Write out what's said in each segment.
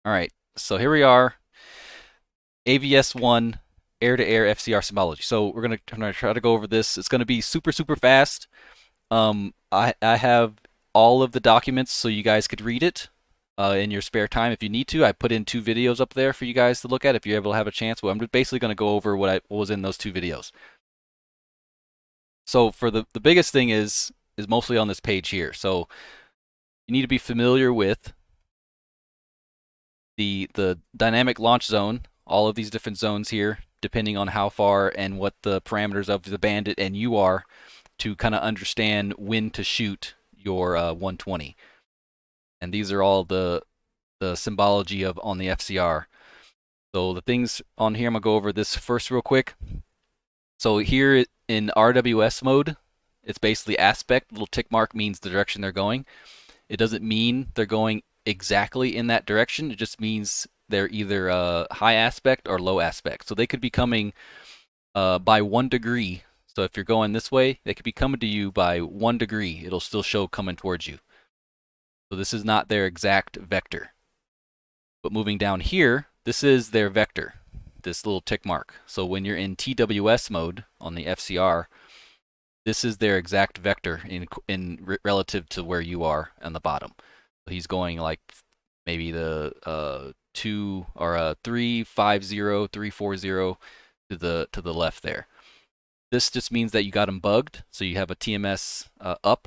All right, so here we are, AVS1 air-to-air FCR symbology. So we're gonna try to go over this. It's gonna be super fast. I have all of the documents so you guys could read it in your spare time if you need to. I put in 2 videos up there for you guys to look at if you're able to have a chance. Well, I'm basically gonna go over what was in those 2 videos. So for the biggest thing is mostly on this page here. So you need to be familiar with the dynamic launch zone, all of these different zones here, depending on how far and what the parameters of the bandit and you are, to kind of understand when to shoot your 120. And these are all the symbology of on the FCR. So the things on here, I'm gonna go over this first real quick. So here in RWS mode, it's basically aspect. Little tick mark means the direction they're going. It doesn't mean they're going exactly in that direction. It just means they're either high aspect or low aspect. So they could be coming by 1 degree. So if you're going this way, they could be coming to you by 1 degree. It'll still show coming towards you. So this is not their exact vector. But moving down here, this is their vector, this little tick mark. So when you're in TWS mode on the FCR, this is their exact vector in relative to where you are on the bottom. So he's going like maybe the 2 or 350, 340 to the left there. This just means that you got him bugged. So you have a TMS up,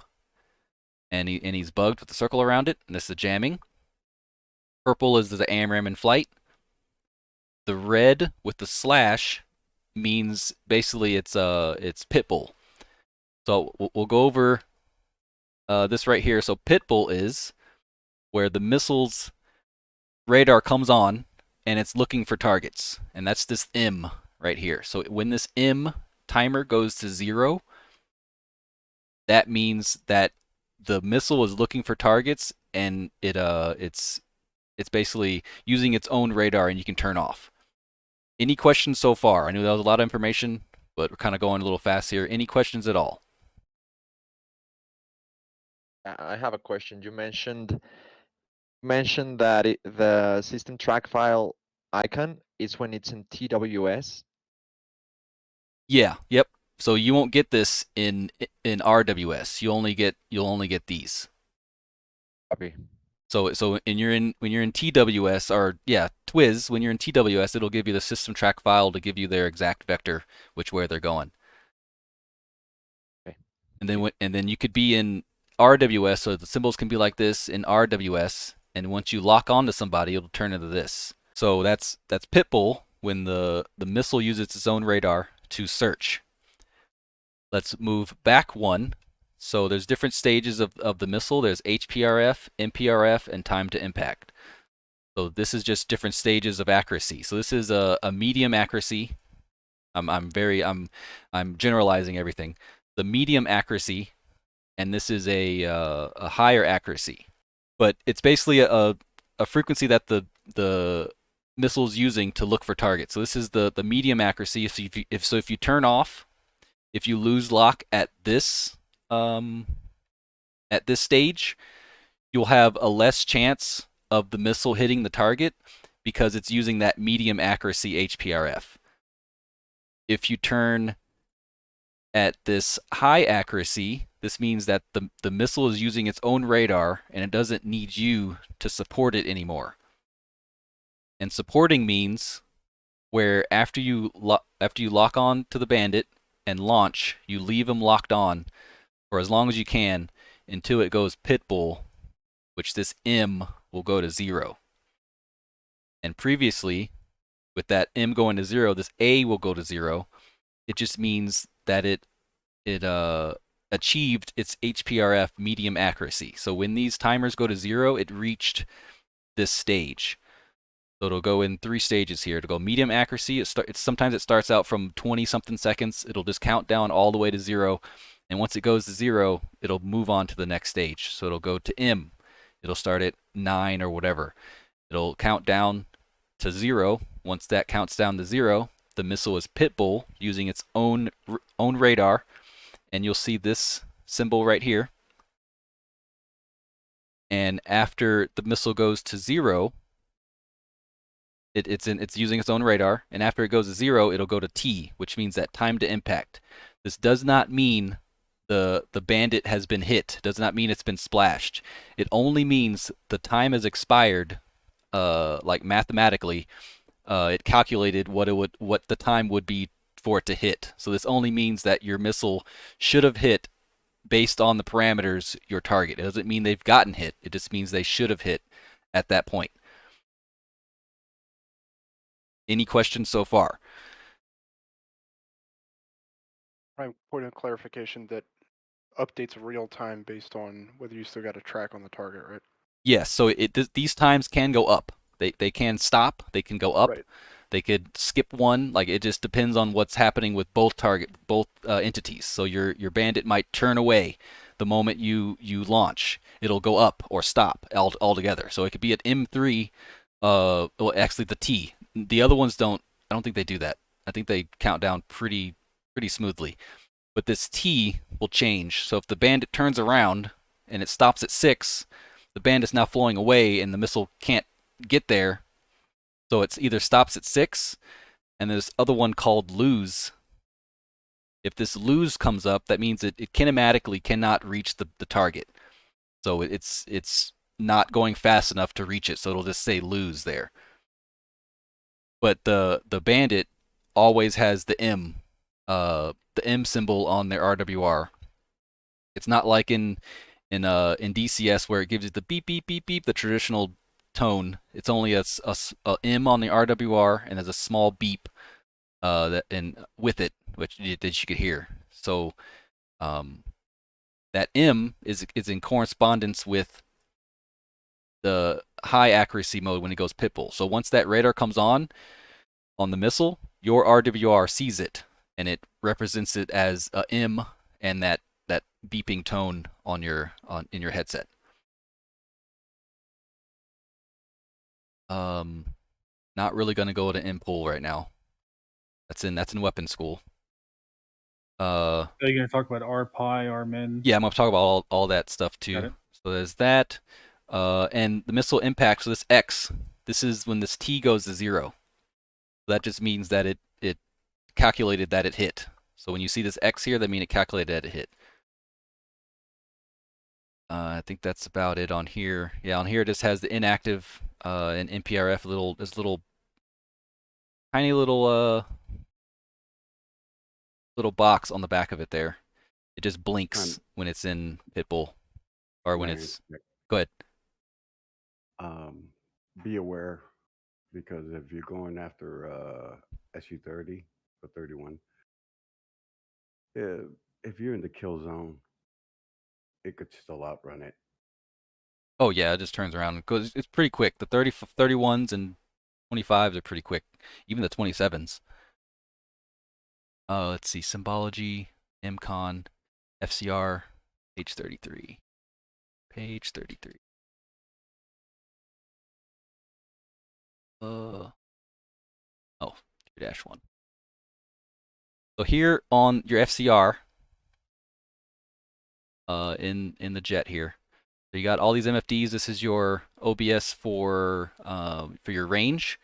and he's bugged with the circle around it, and this is jamming. Purple is the AMRAM in flight. The red with the slash means basically it's Pitbull. So we'll go over this right here. So Pitbull is where the missile's radar comes on and it's looking for targets. And that's this M right here. So when this M timer goes to 0, that means that the missile is looking for targets, and it's basically using its own radar, and you can turn off. Any questions so far? I knew that was a lot of information, but we're kind of going a little fast here. Any questions at all? I have a question. You mentioned that the system track file icon is when it's in TWS. Yeah, yep. So you won't get this in RWS. You'll only get these. Copy. So when you're in TWS, or yeah, TWIS, when you're in TWS, it'll give you the system track file to give you their exact vector, which way they're going. Okay. And then you could be in RWS, so the symbols can be like this in RWS, and once you lock onto somebody, it'll turn into this. So that's Pitbull when the missile uses its own radar to search. Let's move back 1. So there's different stages of the missile. There's HPRF, MPRF, and time to impact. So this is just different stages of accuracy. So this is a medium accuracy. I'm generalizing everything. The medium accuracy, and this is a higher accuracy. But it's basically a frequency that the missile's using to look for targets. So this is the medium accuracy. So if you turn off, if you lose lock at this stage, you'll have a less chance of the missile hitting the target because it's using that medium accuracy HPRF. If you turn at this high accuracy, this means that the missile is using its own radar and it doesn't need you to support it anymore. And supporting means where after you lock on to the bandit and launch, you leave him locked on for as long as you can until it goes Pitbull, which this M will go to 0. And previously, with that M going to 0, this A will go to 0. It just means that it achieved its HPRF medium accuracy. So when these timers go to 0, it reached this stage. So it'll go in 3 stages here. It'll go medium accuracy. Sometimes it starts out from 20 something seconds. It'll just count down all the way to 0. And once it goes to 0, it'll move on to the next stage. So it'll go to M. It'll start at 9 or whatever. It'll count down to 0. Once that counts down to 0, the missile is Pitbull using its own radar. And you'll see this symbol right here. And after the missile goes to 0, It's using its own radar, and after it goes to 0, it'll go to T, which means that time to impact. This does not mean the bandit has been hit. It does not mean it's been splashed. It only means the time has expired. Like mathematically, it calculated what the time would be for it to hit. So this only means that your missile should have hit based on the parameters your target. It doesn't mean they've gotten hit. It just means they should have hit at that point. Any questions so far? Prime point of clarification that updates real time based on whether you still got a track on the target, right? Yes. So these times can go up. They can stop. They can go up. Right. They could skip one. Like it just depends on what's happening with both entities. So your bandit might turn away the moment you launch. It'll go up or stop altogether. So it could be at M3. Well, actually the T. The other ones don't. I don't think they do that. I think they count down pretty smoothly. But this T will change. So if the bandit turns around and it stops at 6, the bandit's now flowing away and the missile can't get there. So it's either stops at 6, and there's other one called lose. If this lose comes up, that means it kinematically cannot reach the target. So it's not going fast enough to reach it, so it'll just say lose there. But the bandit always has the M symbol on their RWR. It's not like in DCS where it gives you the beep beep beep beep, the traditional tone. It's only a M on the RWR, and there's a small beep that and with it, that you could hear. So that M is in correspondence with the high accuracy mode when it goes Pitbull. So once that radar comes on the missile, your RWR sees it, and it represents it as a M and that beeping tone in your headset. Not really going to go to M-Pool right now. That's in weapon school. Are you going to talk about RPI, RMIN? Yeah, I'm going to talk about all that stuff too. So there's that. And the missile impact, so this X, this is when this T goes to 0. That just means that it calculated that it hit. So when you see this X here, that means it calculated that it hit. I think that's about it on here. Yeah, on here it just has the inactive and MPRF, this little tiny little box on the back of it there. It just blinks when it's in Pitbull or when it's. Go ahead. Be aware, because if you're going after SU-30 or 31, if you're in the kill zone, it could still outrun it. Oh yeah, it just turns around because it's pretty quick. The 31s and 25s are pretty quick. Even the 27s. Let's see, Symbology, MCon, FCR, page 33. Page 33. Oh, 2-1. So here on your FCR, in the jet here, so you got all these MFDs. This is your OBS for your range.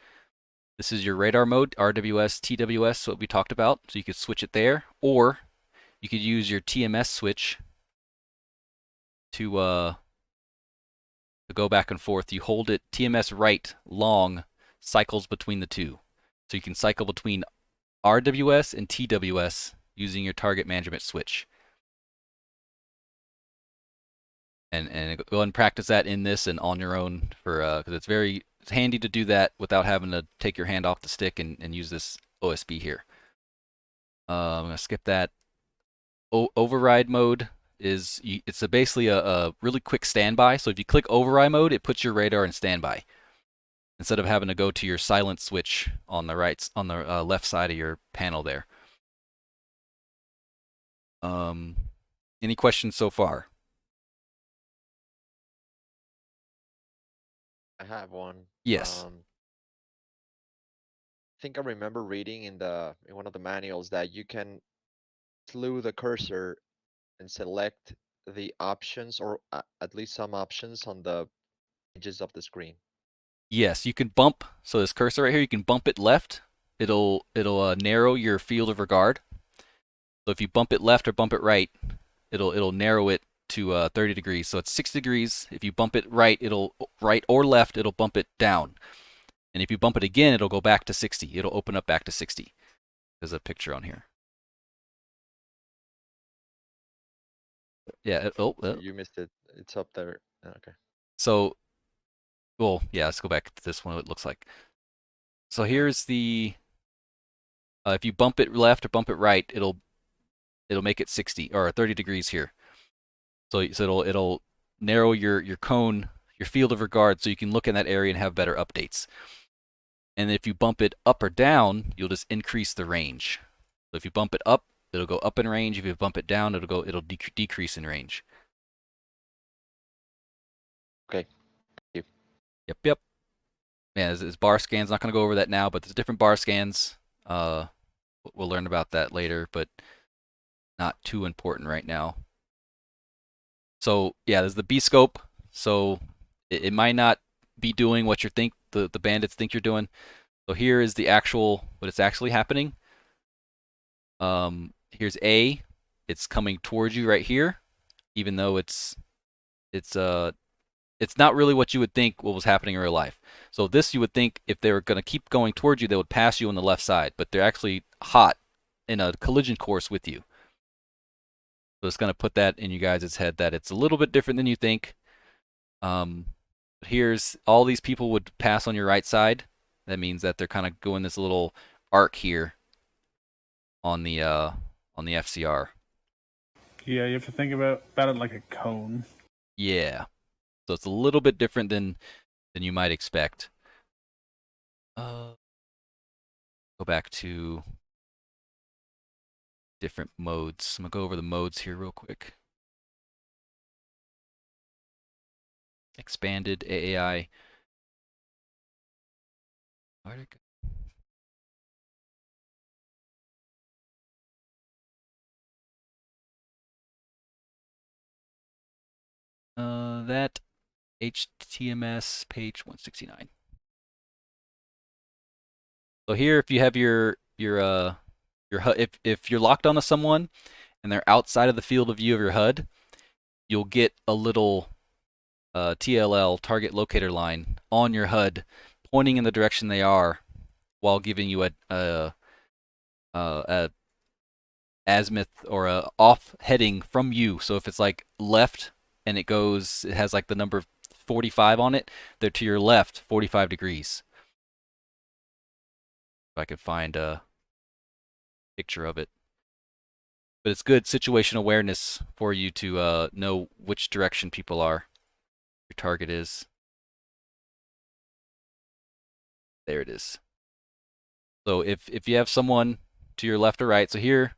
This is your radar mode, RWS, TWS, what we talked about. So you could switch it there, or you could use your TMS switch to go back and forth. You hold it TMS right long, cycles between the two. So you can cycle between RWS and TWS using your target management switch. And go ahead and practice that in this and on your own for because it's handy to do that without having to take your hand off the stick and use this OSB here. I'm gonna skip that. Override mode it's basically a really quick standby. So if you click override mode, it puts your radar in standby instead of having to go to your silent switch on the left side of your panel there. Any questions so far? I have one. Yes. I think I remember reading in one of the manuals that you can slew the cursor and select the options, or at least some options on the edges of the screen. Yes, you can bump. So this cursor right here, you can bump it left. It'll narrow your field of regard. So if you bump it left or bump it right, it'll narrow it to 30 degrees. So it's 60 degrees. If you bump it right, it'll right or left, it'll bump it down. And if you bump it again, it'll go back to 60. It'll open up back to 60. There's a picture on here. Yeah. You missed it. It's up there. Okay. So, well, yeah. Let's go back to this one. What it looks like. So here's the. If you bump it left or bump it right, it'll make it 60 or 30 degrees here. So it'll narrow your cone, your field of regard, so you can look in that area and have better updates. And if you bump it up or down, you'll just increase the range. So if you bump it up, it'll go up in range. If you bump it down, it'll decrease in range. Okay. Thank you. Yep. Man, this bar scan's not going to go over that now, but there's different bar scans. We'll learn about that later, but not too important right now. So yeah, there's the B scope. So it might not be doing what the bandits think you're doing. So here is the actual what it's actually happening. Here's A. It's coming towards you right here, even though it's not really what you would think what was happening in real life. So this you would think if they were going to keep going towards you, they would pass you on the left side, but they're actually hot in a collision course with you. So it's going to put that in you guys' head that it's a little bit different than you think. Here's all these people would pass on your right side. That means that they're kind of going this little arc here on the FCR. Yeah, you have to think about it like a cone. Yeah. So it's a little bit different than you might expect. Go back to different modes. I'm going to go over the modes here real quick. Expanded AAI. Where'd it go? That HTMS page 169. So here, if you have your HUD, if you're locked onto someone and they're outside of the field of view of your HUD, you'll get a little TLL target locator line on your HUD, pointing in the direction they are, while giving you a azimuth or a off heading from you. So if it's like left and it has like the number 45 on it, they're to your left 45 degrees. If I could find a picture of it. But it's good situation awareness for you to know which direction people are, your target is. There it is. So if you have someone to your left or right, so here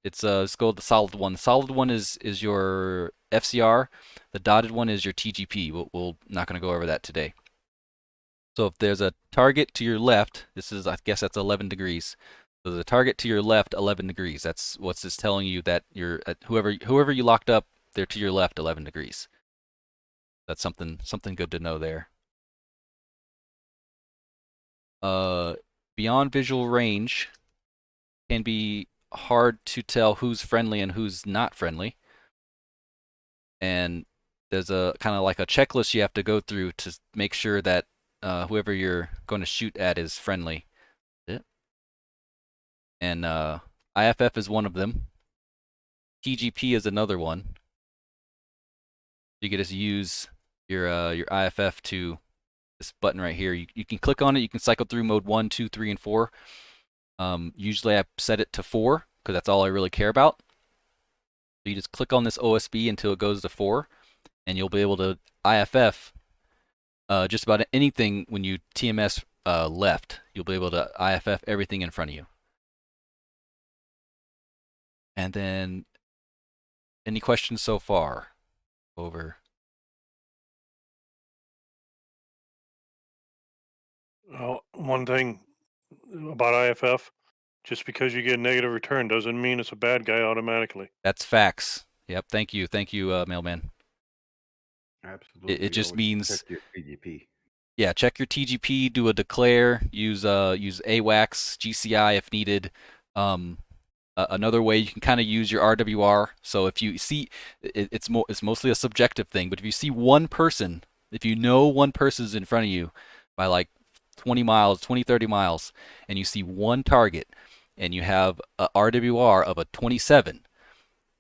let's go with the solid one. The solid one is your FCR. The dotted one is your TGP. We're not going to go over that today. So if there's a target to your left, I guess that's 11 degrees. So the target to your left, 11 degrees. That's what's this telling you, that you're whoever you locked up, they're to your left 11 degrees. That's something good to know there. Beyond visual range can be hard to tell who's friendly and who's not friendly. And there's a kind of like a checklist you have to go through to make sure that whoever you're going to shoot at is friendly. And IFF is one of them. TGP is another one. You can just use your IFF to this button right here. You can click on it. You can cycle through mode 1, 2, 3, and 4. Usually I set it to 4 because that's all I really care about. So you just click on this OSB until it goes to 4, and you'll be able to IFF just about anything when you TMS left. You'll be able to IFF everything in front of you. And then, any questions so far? Over. Well, one thing about IFF, just because you get a negative return doesn't mean it's a bad guy automatically. That's facts. Yep. Thank you, Mailman. Absolutely. It just means check your TGP. Yeah, check your TGP, do a declare, use AWACS, GCI if needed. Another way you can kind of use your RWR. So if you see, it's mostly a subjective thing, but if you see one person, if you know one person's in front of you by like 20 miles, 20, 30 miles, and you see one target, and you have a RWR of a 27,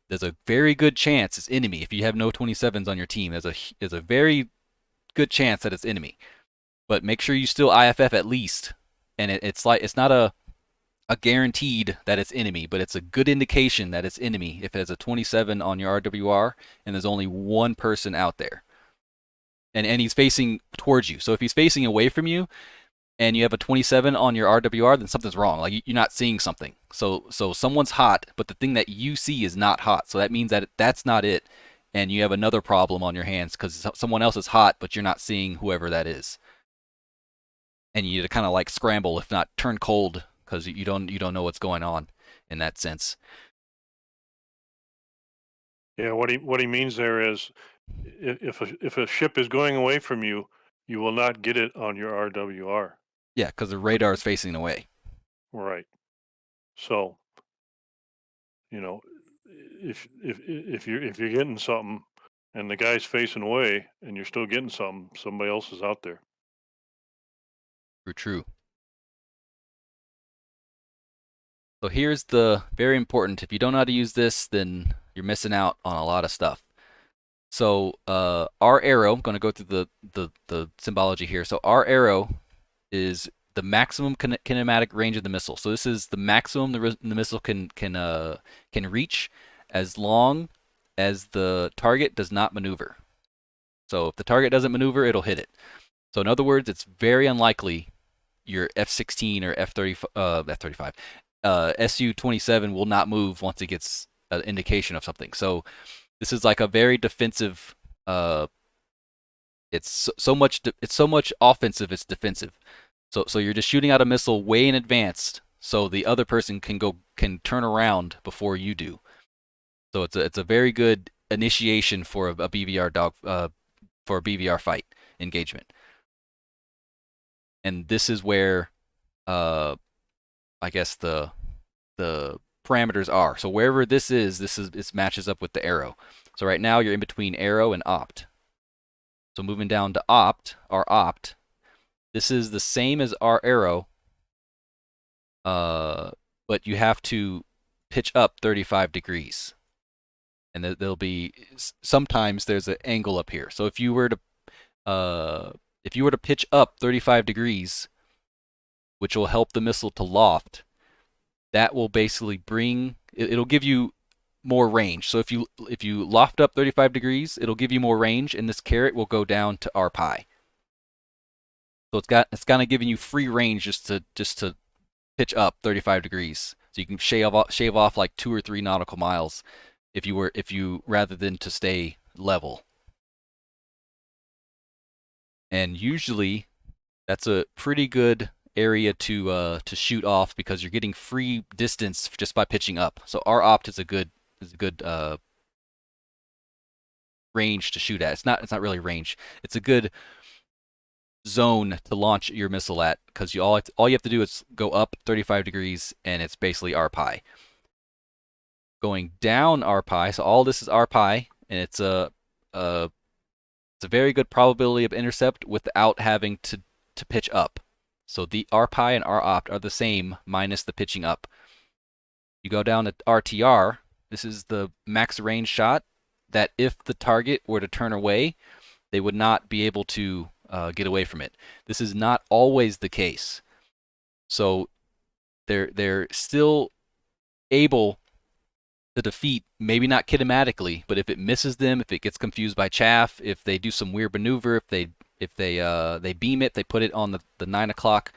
there's a very good chance it's enemy. If you have no 27s on your team, there's a very good chance that it's enemy. But make sure you still IFF at least, and it's not a guaranteed that it's enemy, but it's a good indication that it's enemy if there's a 27 on your RWR and there's only one person out there. And he's facing towards you. So if he's facing away from you and you have a 27 on your RWR, then something's wrong. Like you're not seeing something. So someone's hot, but the thing that you see is not hot. So that means that that's not it. And you have another problem on your hands because someone else is hot, but you're not seeing whoever that is. And you need to kind of like scramble, if not turn cold, because you don't know what's going on in that sense. Yeah, what he means there is, if a ship is going away from you, you will not get it on your RWR. Yeah, because the radar is facing away. Right. So, you know, if you're getting something and the guy's facing away and you're still getting something, somebody else is out there. True. So here's the very important. If you don't know how to use this, then you're missing out on a lot of stuff. So our arrow, I'm going to go through the symbology here. So our arrow is the maximum kinematic range of the missile. So this is the maximum the missile can reach as long as the target does not maneuver. So if the target doesn't maneuver, it'll hit it. So in other words, it's very unlikely your F-16 or F-35, Su-27 will not move once it gets an indication of something. So this is like a very defensive. It's so much offensive. It's defensive. So you're just shooting out a missile way in advance, so the other person can turn around before you do. So it's a very good initiation for a BVR for a BVR fight engagement. And this is where I guess the parameters are. So wherever this matches up with the arrow. So right now you're in between arrow and opt. So moving down to opt, our opt, this is the same as our arrow, but you have to pitch up 35 degrees. And there'll be, sometimes there's an angle up here. So if you were to pitch up 35 degrees, which will help the missile to loft, that will basically it'll give you more range. So if you loft up 35 degrees, it'll give you more range, and this caret will go down to R pi. So it's kind of giving you free range just to pitch up 35 degrees. So you can shave off like 2 or 3 nautical miles if you rather than to stay level. And usually that's a pretty good area to shoot off because you're getting free distance just by pitching up. So our opt is a good range to shoot at. It's not really range. It's a good zone to launch your missile at because all you have to do is go up 35 degrees and it's basically R pi. Going down R pi, so all this is R pi, and it's a very good probability of intercept without having to pitch up. So the R pi and R opt are the same minus the pitching up. You go down to RTR, this is the max range shot that if the target were to turn away, they would not be able to get away from it. This is not always the case. So they're still able to defeat, maybe not kinematically, but if it misses them, if it gets confused by chaff, if they do some weird maneuver, if they beam it, they put it on the 9 o'clock,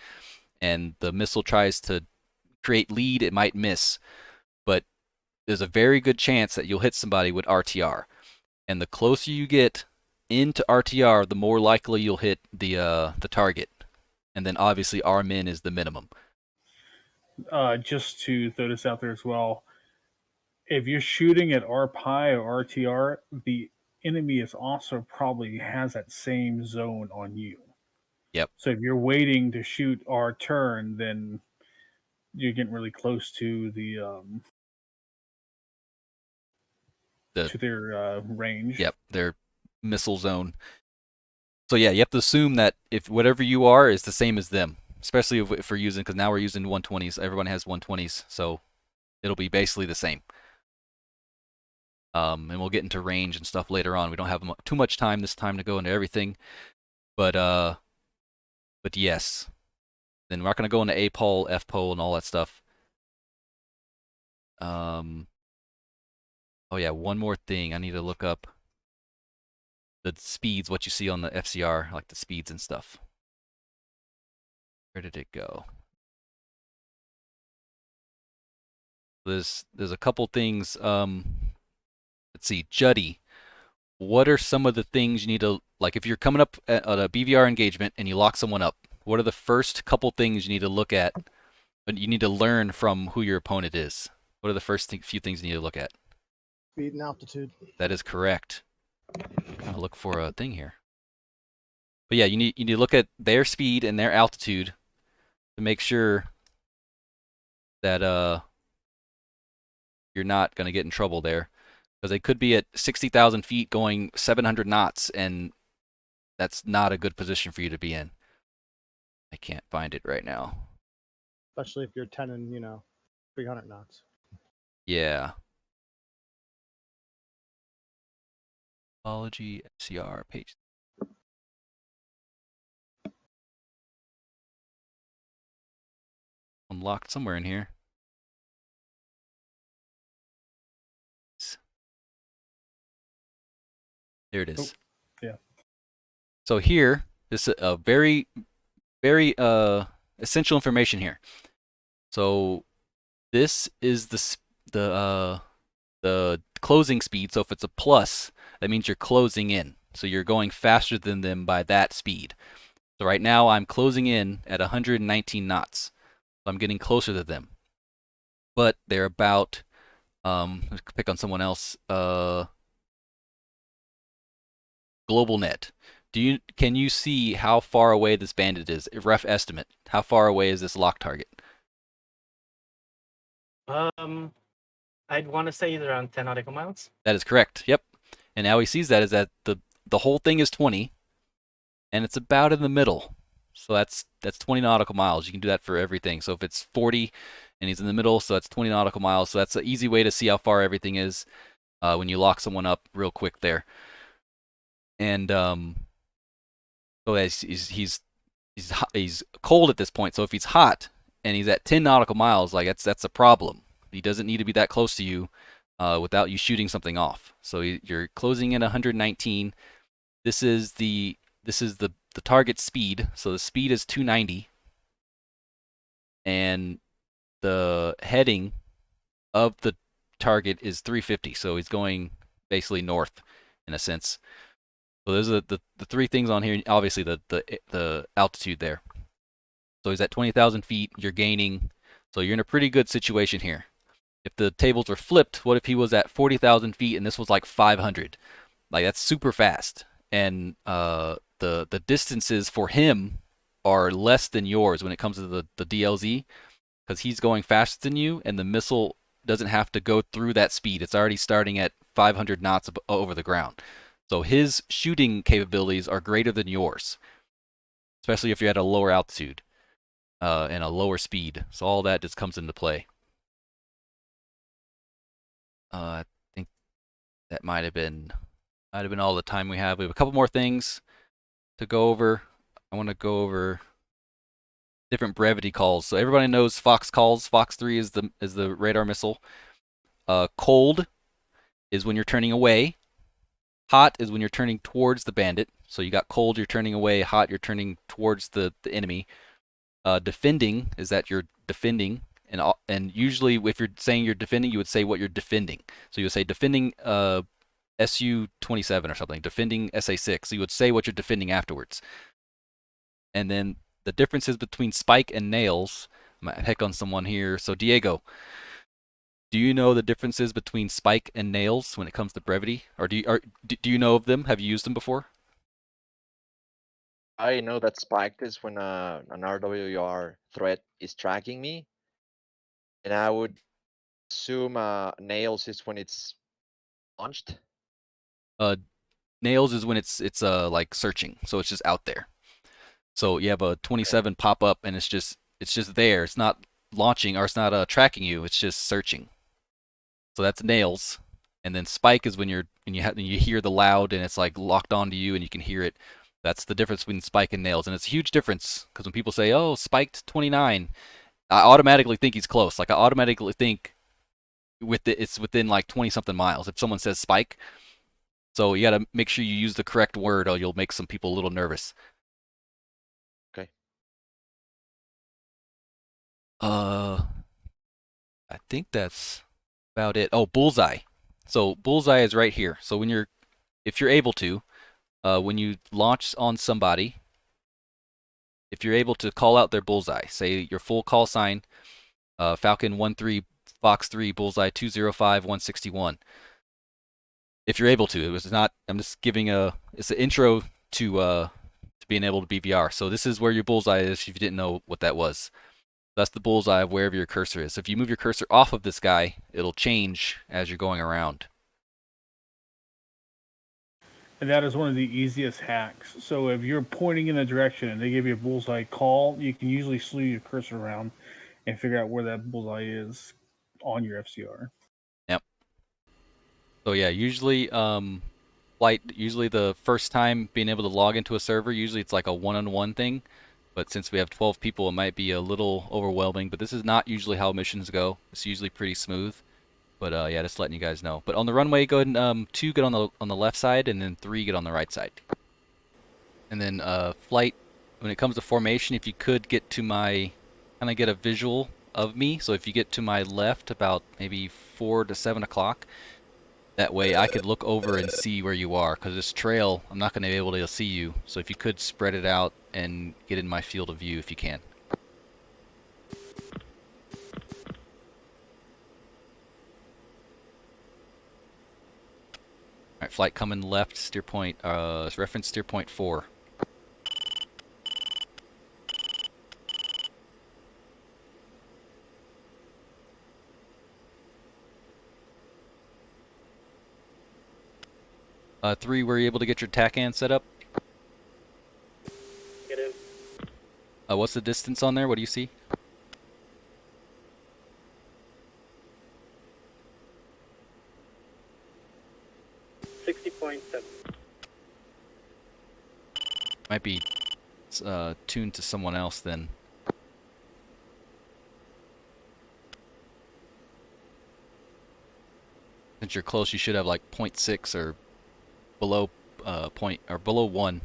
and the missile tries to create lead, it might miss. But there's a very good chance that you'll hit somebody with RTR. And the closer you get into RTR, the more likely you'll hit the target. And then obviously R-min is the minimum. Just to throw this out there as well, if you're shooting at R pi or RTR, the enemy is also probably has that same zone on you. Yep. So if you're waiting to shoot our turn, then you're getting really close to to their range. Yep, their missile zone. So yeah, you have to assume that if whatever you are is the same as them, especially if we're using, because now we're using 120s. Everyone has 120s, so it'll be basically the same. And we'll get into range and stuff later on. We don't have too much time this time to go into everything, but yes. Then we're not going to go into A-pole, F-pole, and all that stuff. Oh yeah, one more thing. I need to look up the speeds, what you see on the FCR, like the speeds and stuff. Where did it go? There's a couple things. Let's see, Juddy. What are some of the things you need to, like if you're coming up at a BVR engagement and you lock someone up, what are the first couple things you need to look at, and you need to learn from who your opponent is? What are the first few things you need to look at? Speed and altitude. That is correct. I'll look for a thing here. But yeah, you need to look at their speed and their altitude to make sure that you're not going to get in trouble there, because they could be at 60,000 feet going 700 knots, and that's not a good position for you to be in. I can't find it right now. Especially if you're 10 and 300 knots. Yeah. Symbology FCR Page. Unlocked somewhere in here. There it is. Oh, yeah. So here, this is a very, very essential information here. So this is the closing speed. So if it's a plus, that means you're closing in. So you're going faster than them by that speed. So right now I'm closing in at 119 knots. So I'm getting closer to them. But they're about, let's pick on someone else. Global net. Can you see how far away this bandit is? A rough estimate. How far away is this lock target? I'd want to say it's around 10 nautical miles. That is correct. Yep. And how he sees that is that the whole thing is 20, and it's about in the middle. So that's 20 nautical miles. You can do that for everything. So if it's 40 and he's in the middle, so that's 20 nautical miles. So that's an easy way to see how far everything is when you lock someone up real quick there. And so he's cold at this point. So if he's hot and he's at 10 nautical miles, like that's a problem. He doesn't need to be that close to you without you shooting something off. So you're closing in 119. This is the target speed. So the speed is 290, and the heading of the target is 350. So he's going basically north in a sense. So those are the three things on here. Obviously the altitude there. So he's at 20,000 feet. You're gaining. So you're in a pretty good situation here. If the tables were flipped, what if he was at 40,000 feet and this was like 500? Like that's super fast. And the distances for him are less than yours when it comes to the DLZ, because he's going faster than you, and the missile doesn't have to go through that speed. It's already starting at 500 knots over the ground. So his shooting capabilities are greater than yours, especially if you're at a lower altitude and a lower speed. So all that just comes into play. I think that might have been all the time we have. We have a couple more things to go over. I want to go over different brevity calls. So everybody knows Fox calls. Fox 3 is the radar missile. Cold is when you're turning away. Hot is when you're turning towards the bandit. So you got cold, you're turning away. Hot, you're turning towards the enemy. Defending is that you're defending. And usually if you're saying you're defending, you would say what you're defending. So you would say defending SU-27 or something, defending SA-6. So you would say what you're defending afterwards. And then the differences between spike and nails, I'm going to pick on someone here. So Diego, do you know the differences between spike and nails when it comes to brevity? Or do you know of them? Have you used them before? I know that spiked is when an RWR threat is tracking me. And I would assume nails is when it's launched. Nails is when it's like searching, so it's just out there. So you have a 27 pop up, and it's just there. It's not launching, or it's not tracking you. It's just searching. So that's nails. And then spike is when you hear the loud, and it's like locked onto you, and you can hear it. That's the difference between spike and nails, and it's a huge difference because when people say, "Oh, spiked 29," I automatically think he's close. Like I automatically think it's within like 20 something miles if someone says spike. So you got to make sure you use the correct word, or you'll make some people a little nervous. Okay. I think that's about it. Oh, bullseye. So bullseye is right here. So if you're able to, when you launch on somebody, if you're able to call out their bullseye, say your full call sign, Falcon 13, Fox 3, Bullseye 205 161. If you're able to, it was not. I'm just giving it's an intro to being able to BVR. So this is where your bullseye is. If you didn't know what that was, that's the bullseye of wherever your cursor is. So if you move your cursor off of this guy, it'll change as you're going around. And that is one of the easiest hacks. So if you're pointing in a direction and they give you a bullseye call, you can usually slew your cursor around and figure out where that bullseye is on your FCR. Yep. So yeah, usually usually the first time being able to log into a server, usually it's like a one-on-one thing. But since we have 12 people, it might be a little overwhelming. But this is not usually how missions go. It's usually pretty smooth. But yeah, just letting you guys know. But on the runway, go ahead and 2 get on the left side, and then 3 get on the right side. And then flight, when it comes to formation, if you could get to kind of get a visual of me. So if you get to my left about maybe 4 to 7 o'clock, that way I could look over and see where you are. Because this trail, I'm not going to be able to see you. So if you could spread it out and get in my field of view if you can. Alright, flight coming left, steer point, reference steer point 4. Three, were you able to get your TACAN set up? Negative. What's the distance on there? What do you see? Might be tuned to someone else then. Since you're close, you should have like 0.6 or below below 1.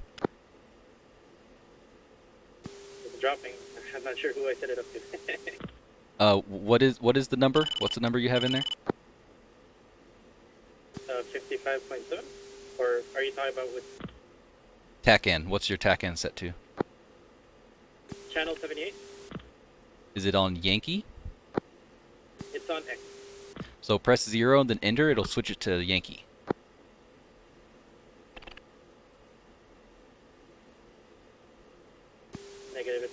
It's dropping. I'm not sure who I set it up to. What is the number? What's the number you have in there? 55.7? Or are you talking about with TACAN. What's your TACAN set to? channel 78? Is it on Yankee? It's on X. So press 0 and then enter. It'll switch it to Yankee. Negative.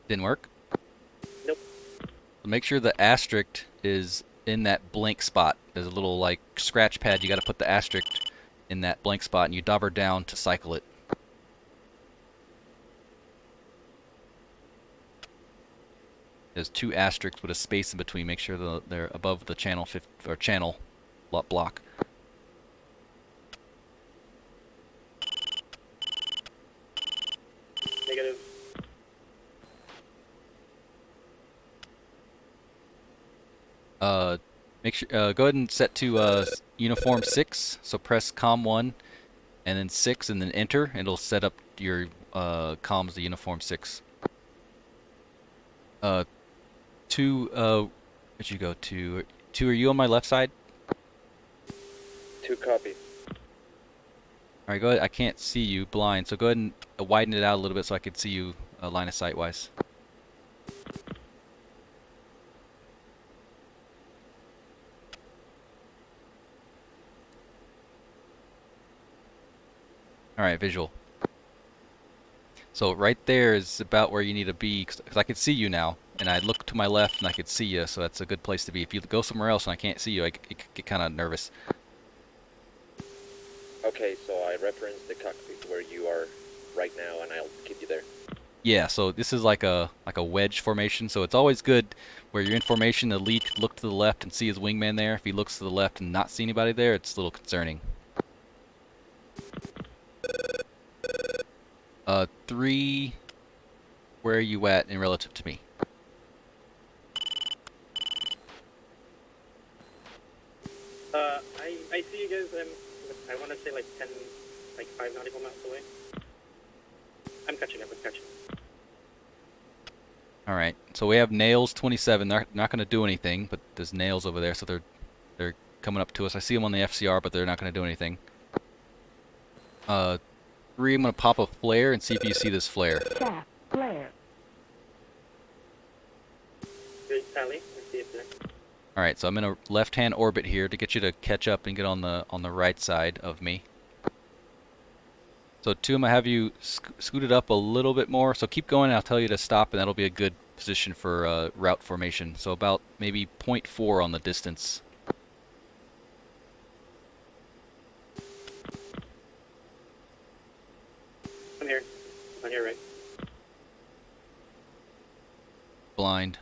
Didn't work? Nope. So make sure the asterisk is in that blank spot. There's a little like scratch pad. You got to put the asterisk in that blank spot, and you hover down to cycle it. There's 2 asterisks with a space in between. Make sure they're above the channel channel block. Negative. Make sure go ahead and set to uniform 6. So press COM1 and then 6 and then enter, and it'll set up your comms to uniform 6. 2 where'd you go to? 2, are you on my left side? 2 copy. Alright, go ahead. I can't see you blind, so go ahead and widen it out a little bit so I can see you line of sight wise. All right, visual. So right there is about where you need to be, because I could see you now, and I look to my left and I could see you, so that's a good place to be. If you go somewhere else and I can't see you, I get kind of nervous. Okay, so I reference the cockpit where you are right now, and I'll keep you there. Yeah, so this is like a wedge formation, so it's always good where you're in formation, the lead could look to the left and see his wingman there. If he looks to the left and not see anybody there, it's a little concerning. 3, where are you at in relative to me? I see you guys. I want to say like 5 nautical miles away. I'm catching up. All right, so we have nails 27. They're not going to do anything, but there's nails over there, so they're coming up to us. I see them on the FCR, but they're not going to do anything. 3, I'm going to pop a flare and see if you see this flare. Flare. Good tally. I see it there. All right, so I'm in a left-hand orbit here to get you to catch up and get on the right side of me. So 2, I'm gonna have you scooted up a little bit more. So keep going, and I'll tell you to stop, and that'll be a good position for route formation. So about maybe 0.4 on the distance. I'm here. On your right. Blind.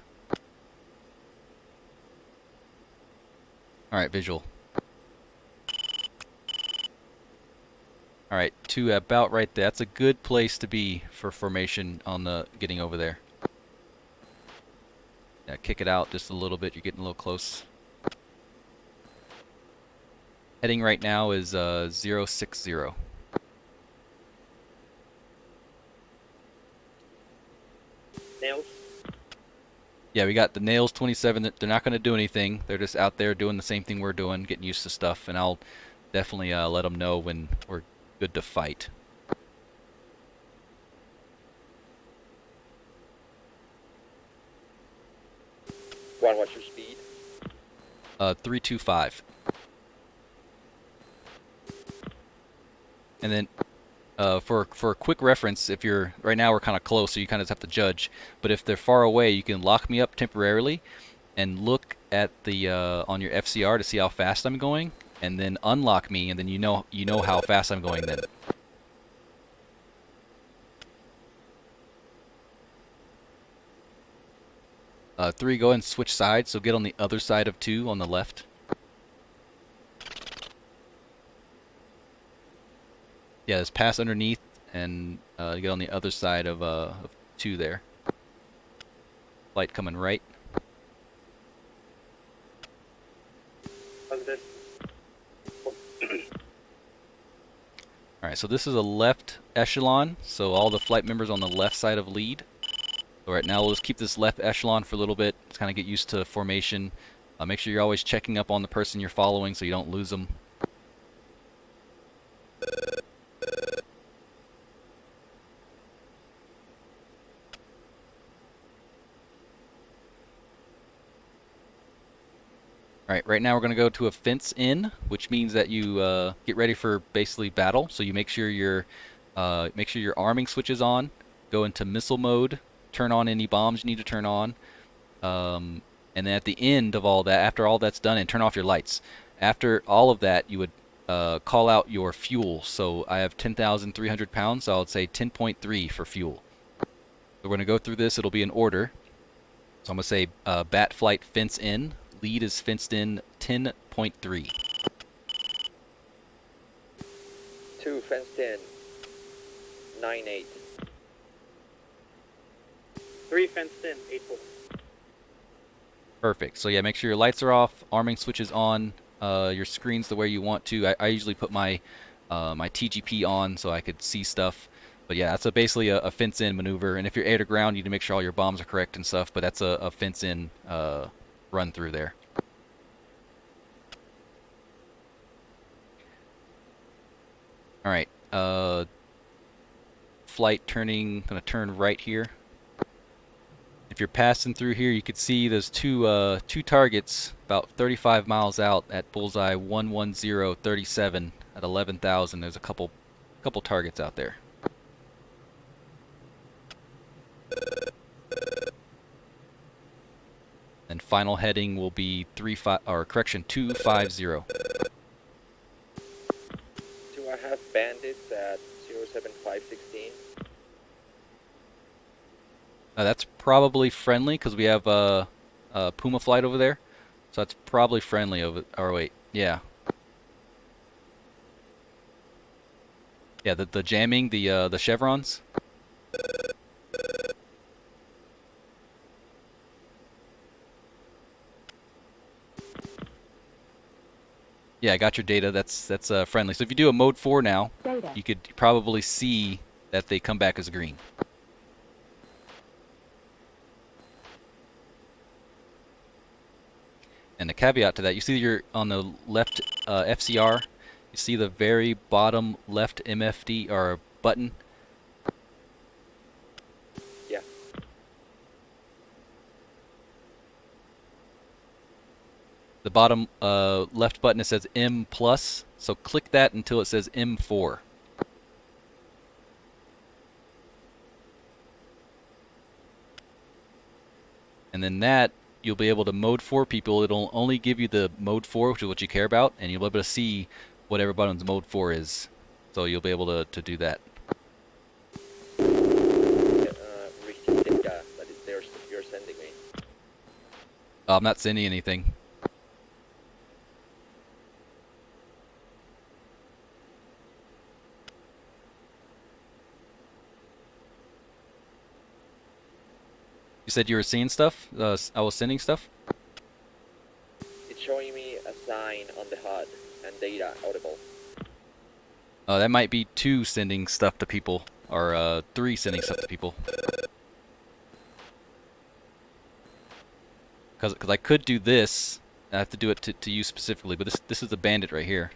All right, visual. All right, 2 about right there. That's a good place to be for formation on the getting over there. Yeah, kick it out just a little bit. You're getting a little close. Heading right now is 060. Nails. Yeah, we got the nails 27. They're not going to do anything. They're just out there doing the same thing we're doing, getting used to stuff. And I'll definitely let them know when we're good to fight. What's your speed? 325. And then for a quick reference, if you're right now we're kind of close, so you kind of have to judge. But if they're far away, you can lock me up temporarily and look at the on your FCR to see how fast I'm going, and then unlock me, and then you know how fast I'm going then. Three, go ahead and switch sides, so get on the other side of 2 on the left. Yeah, just pass underneath and get on the other side of 2 there. Light coming right. How's this? Alright, so this is a left echelon, so all the flight members on the left side of lead. So right now we'll just keep this left echelon for a little bit, just kind of get used to formation. Make sure you're always checking up on the person you're following so you don't lose them. Alright, right now we're going to go to a fence in, which means that you get ready for basically battle. So you make sure your arming switch is on, go into missile mode, turn on any bombs you need to turn on, and then at the end of all that, after all that's done, and turn off your lights. After all of that, you would call out your fuel. So I have 10,300 pounds, so I would say 10.3 for fuel. So we're going to go through this. It'll be in order. So I'm going to say bat flight fence in. Lead is fenced in 10.3. 2 fenced in 9.8. 3 fenced in 8.4. Perfect. So yeah, make sure your lights are off, arming switch is on, your screen's the way you want to. I usually put my my TGP on so I could see stuff. But yeah, that's basically a fence-in maneuver. And if you're air to ground, you need to make sure all your bombs are correct and stuff. But that's a fence-in run through there. All right. Flight turning, gonna turn right here. If you're passing through here, you could see there's two targets about 35 miles out at Bullseye 11037 at 11,000. There's a couple couple targets out there. And final heading will be 250. Do I have bandits at 07516? That's probably friendly because we have a Puma flight over there, so that's probably friendly over. Or wait, yeah, yeah. The jamming, the chevrons. Yeah, I got your data. That's friendly. So if you do a mode 4 now, you could probably see that they come back as green. And the caveat to that, you see you're on the left FCR, you see the very bottom left MFD or button? Yeah. The bottom left button, it says M+, so click that until it says M4. And then that, you'll be able to mode 4 people. It'll only give you the mode 4, which is what you care about, and you'll be able to see what everybody's mode 4 is. So you'll be able to do that. Receive data that is there you're sending me. I'm not sending anything. You said you were seeing stuff? I was sending stuff? It's showing me a sign on the HUD and data audible. That might be 2 sending stuff to people, or 3 sending stuff to people. Because I could do this. I have to do it to you specifically, but this is the bandit right here.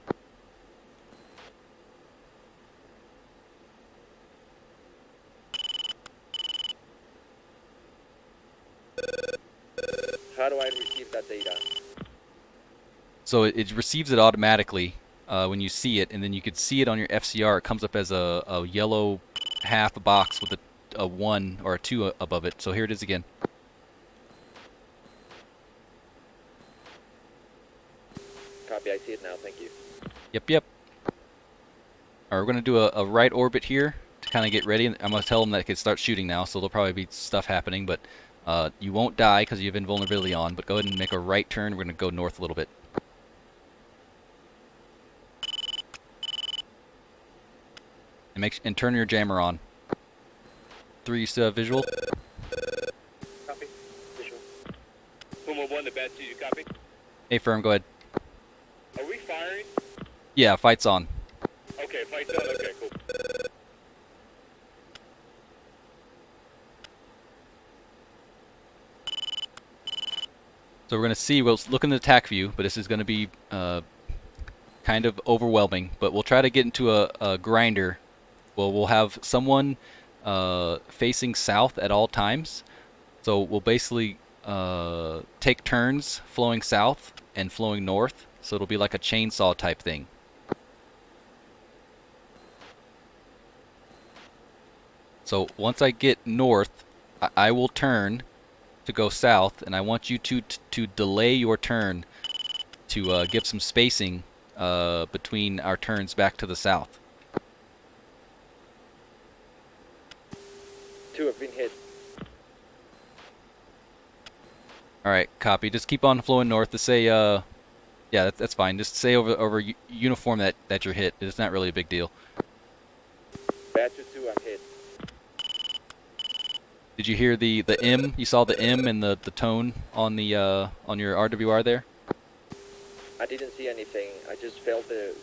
How do I receive that data? So it receives it automatically when you see it, and then you could see it on your FCR. It comes up as a yellow half box with a 1 or a 2 above it. So here it is again. Copy, I see it now, thank you. Yep. Alright, we're going to do a right orbit here to kind of get ready. I'm going to tell them that it can start shooting now, so there'll probably be stuff happening, but you won't die because you have invulnerability on, but go ahead and make a right turn. We're going to go north a little bit. And turn your jammer on. 3, you still have visual? Copy. Visual. Puma 1 to bad 2, you copy? Hey, firm, go ahead. Are we firing? Yeah, fight's on. Okay, fight's on. Okay, cool. So we're going to see, we'll look in the attack view, but this is going to be kind of overwhelming. But we'll try to get into a grinder. Well, we'll have someone facing south at all times. So we'll basically take turns flowing south and flowing north. So it'll be like a chainsaw type thing. So once I get north, I will turn to go south, and I want you to delay your turn to give some spacing between our turns back to the south. 2 have been hit. Alright, copy. Just keep on flowing north to say, yeah, that's fine. Just say over uniform that you're hit. It's not really a big deal. Bad 2, I'm hit. Did you hear the M? You saw the M and the tone on the on your RWR there? I didn't see anything. I just felt the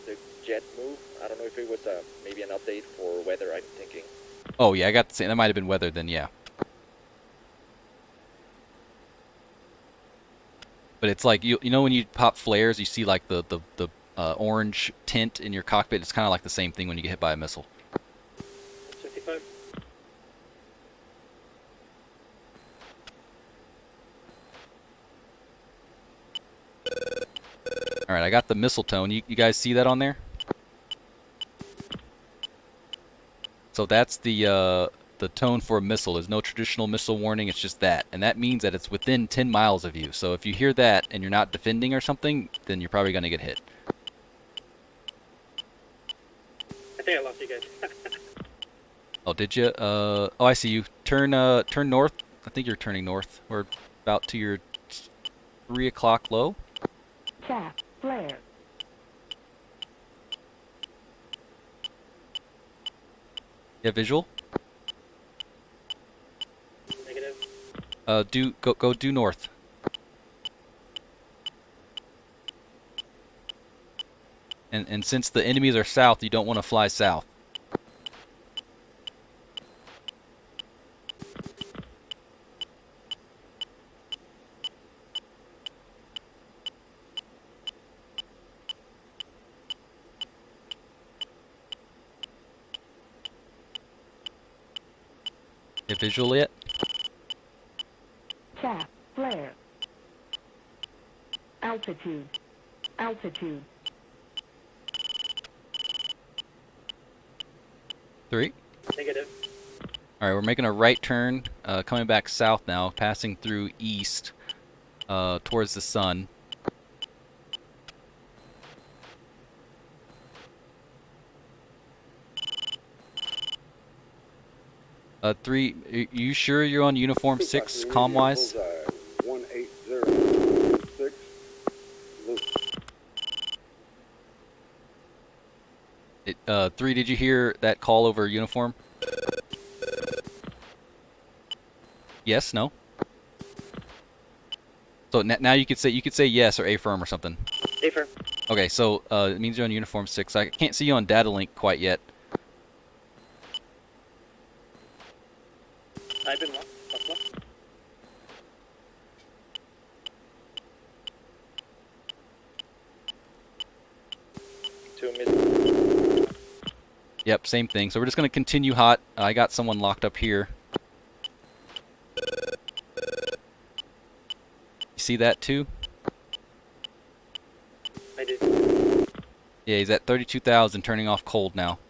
jet move. I don't know if it was maybe an update for weather, I'm thinking. Oh yeah, I got the same. That might have been weather then, yeah. But it's like you know when you pop flares, you see like the orange tint in your cockpit. It's kind of like the same thing when you get hit by a missile. 55. All right, I got the missile tone. You guys see that on there? So that's the tone for a missile. There's no traditional missile warning. It's just that, and that means that it's within 10 miles of you. So if you hear that and you're not defending or something, then you're probably going to get hit. I think I lost you guys. Oh, did you? Oh, I see you. Turn north. I think you're turning north. We're about to your 3 o'clock low. Chaff, flare. Yeah, visual. Negative. Go due north. And since the enemies are south, you don't want to fly south. Get visual yet? Chaff, flare. Altitude. Altitude. 3. Negative. All right, we're making a right turn, coming back south now, passing through east towards the sun. Three, you sure you're on uniform 6 comm-wise? 18066. Loose. 3, did you hear that call over uniform? Yes, no? So now you could say yes or affirm or something. Affirm. Okay, so it means you're on uniform 6. I can't see you on data link quite yet. I've been lost. Two mid. Yep, same thing. So we're just going to continue hot. I got someone locked up here. You see that too? I do. Yeah, he's at 32,000, turning off cold now.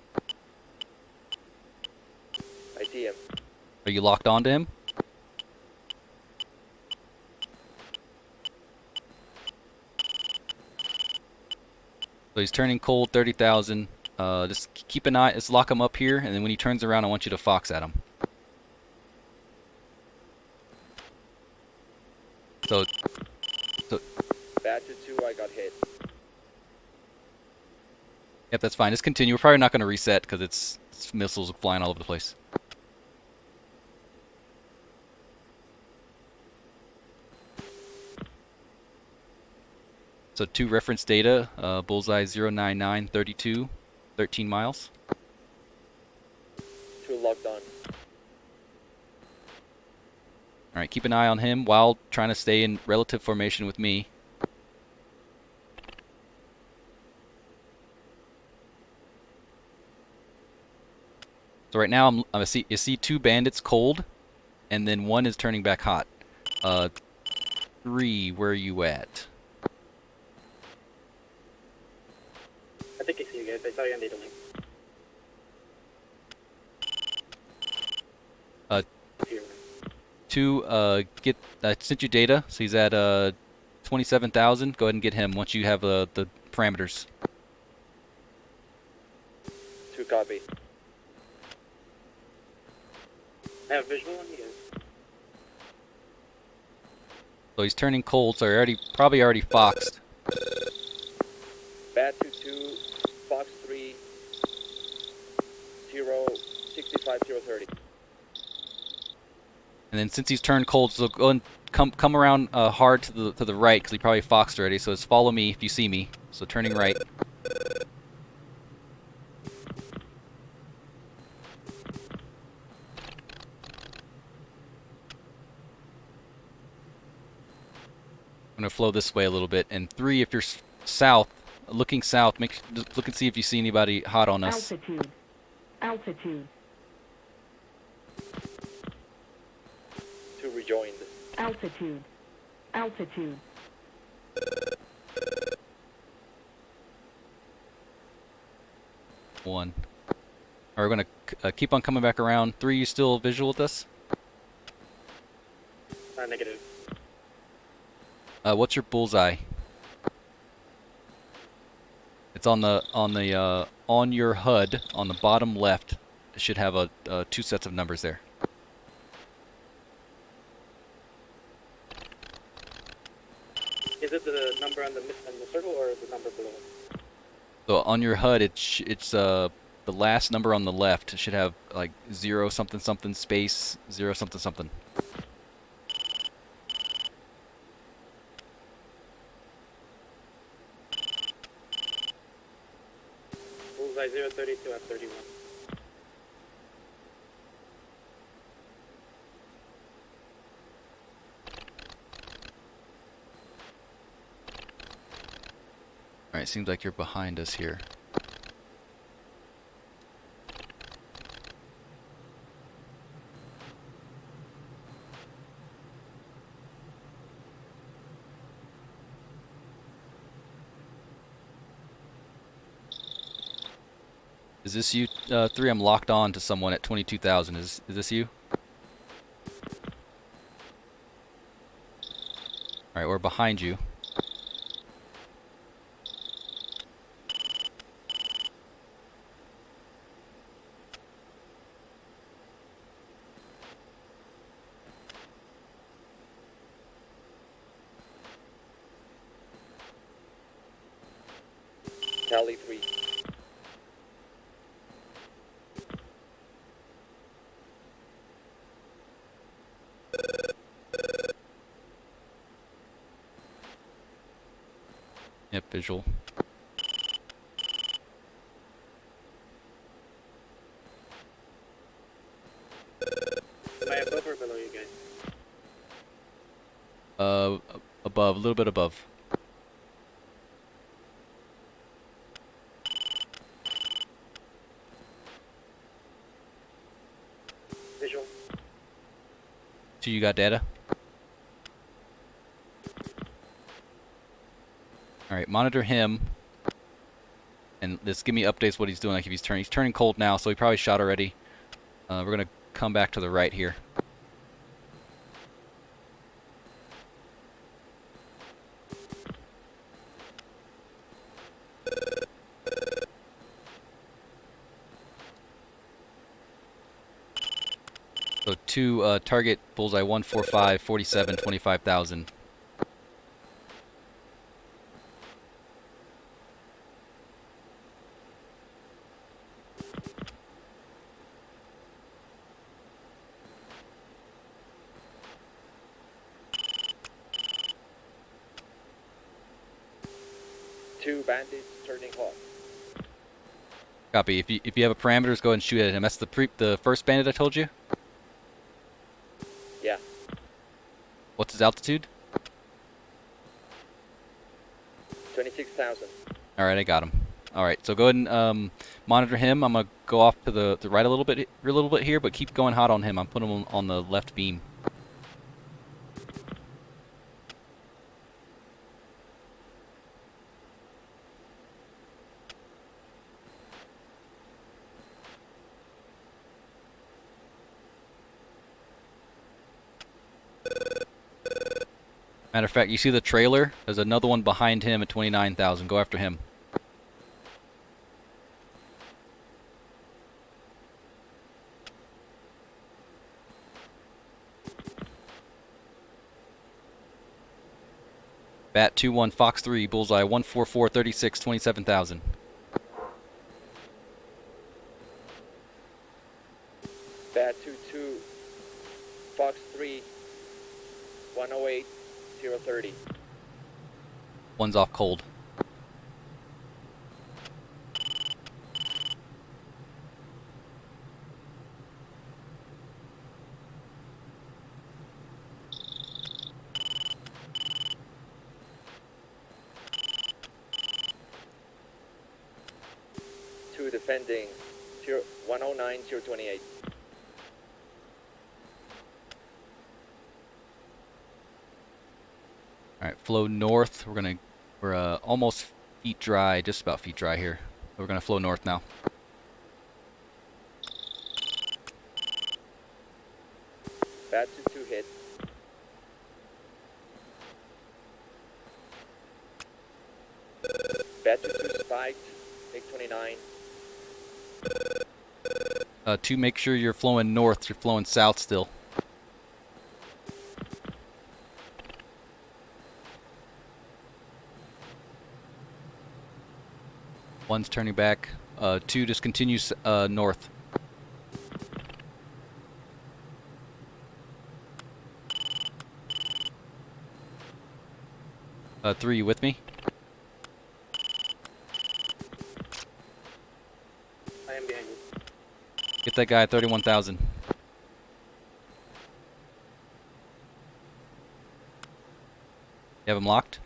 I see him. Are you locked onto him? So he's turning cold, 30,000. Just keep an eye. Just lock him up here, and then when he turns around, I want you to fox at him. So Bad to 2, I got hit. yep, that's fine. Just continue. We're probably not going to reset because it's missiles flying all over the place. So 2 reference data, Bullseye 09932, 13 miles. 2 locked on. All right, keep an eye on him while trying to stay in relative formation with me. So right now you see 2 bandits cold, and then 1 is turning back hot. 3, where are you at? I think I see you guys. I saw you on data link. Here. 2, I sent you data, so he's at 27,000. Go ahead and get him once you have the parameters. 2 copy. I have visual on you guys. So he's turning cold, so you're probably already foxed. Bad to 2, Fox 3, 65, 030. And then since he's turned cold, so go and come around hard to the right because he probably foxed already. So just follow me if you see me. So turning right. I'm gonna flow this way a little bit. And 3, if you're south, looking south, look and see if you see anybody hot on us. Altitude. Altitude. 2 rejoined. Altitude. Altitude. One. We're gonna keep on coming back around. 3, you still visual with us? Negative. What's your bullseye? It's on your HUD on the bottom left. It should have a 2 sets of numbers there. Is it the number on the circle or the number below? So on your HUD, it's the last number on the left. It should have like 0 something something space 0 something something. Bullseye 032 F31. Alright, seems like you're behind us here. Is this you, 3? I'm locked on to someone at 22,000. Is this you? Alright, we're behind you. Tally 3. Yep, visual. Am I above or below you guys? Above, a little bit above. Visual. 2, you got data? Alright, monitor him. And just give me updates what he's doing. Like if he's turning cold now, so he probably shot already. We're gonna come back to the right here. So 2, target bullseye 145, 47, 25,000. Two bandits turning hot. Copy. If you have a parameters, go ahead and shoot at him. That's the first bandit I told you? Yeah. What's his altitude? 26,000. Alright, I got him. Alright, so go ahead and monitor him. I'm gonna go off to the right a little bit here, but keep going hot on him. I'm putting him on the left beam. Matter of fact, you see the trailer? There's another one behind him at 29,000. Go after him. Bat 2-1 Fox 3 Bullseye 144 36 27,000. Bat 2-2 Fox 3 108 030. One's off cold. Two defending 109 028. Alright, flow north. We're almost feet dry, just about feet dry here. We're gonna flow north now. bandit. Bad 2 spiked, MiG-29. 2, make sure you're flowing north. You're flowing south still. One's turning back. 2, just continue north. 3, you with me? I am behind you. Get that guy at 31,000. You have him locked?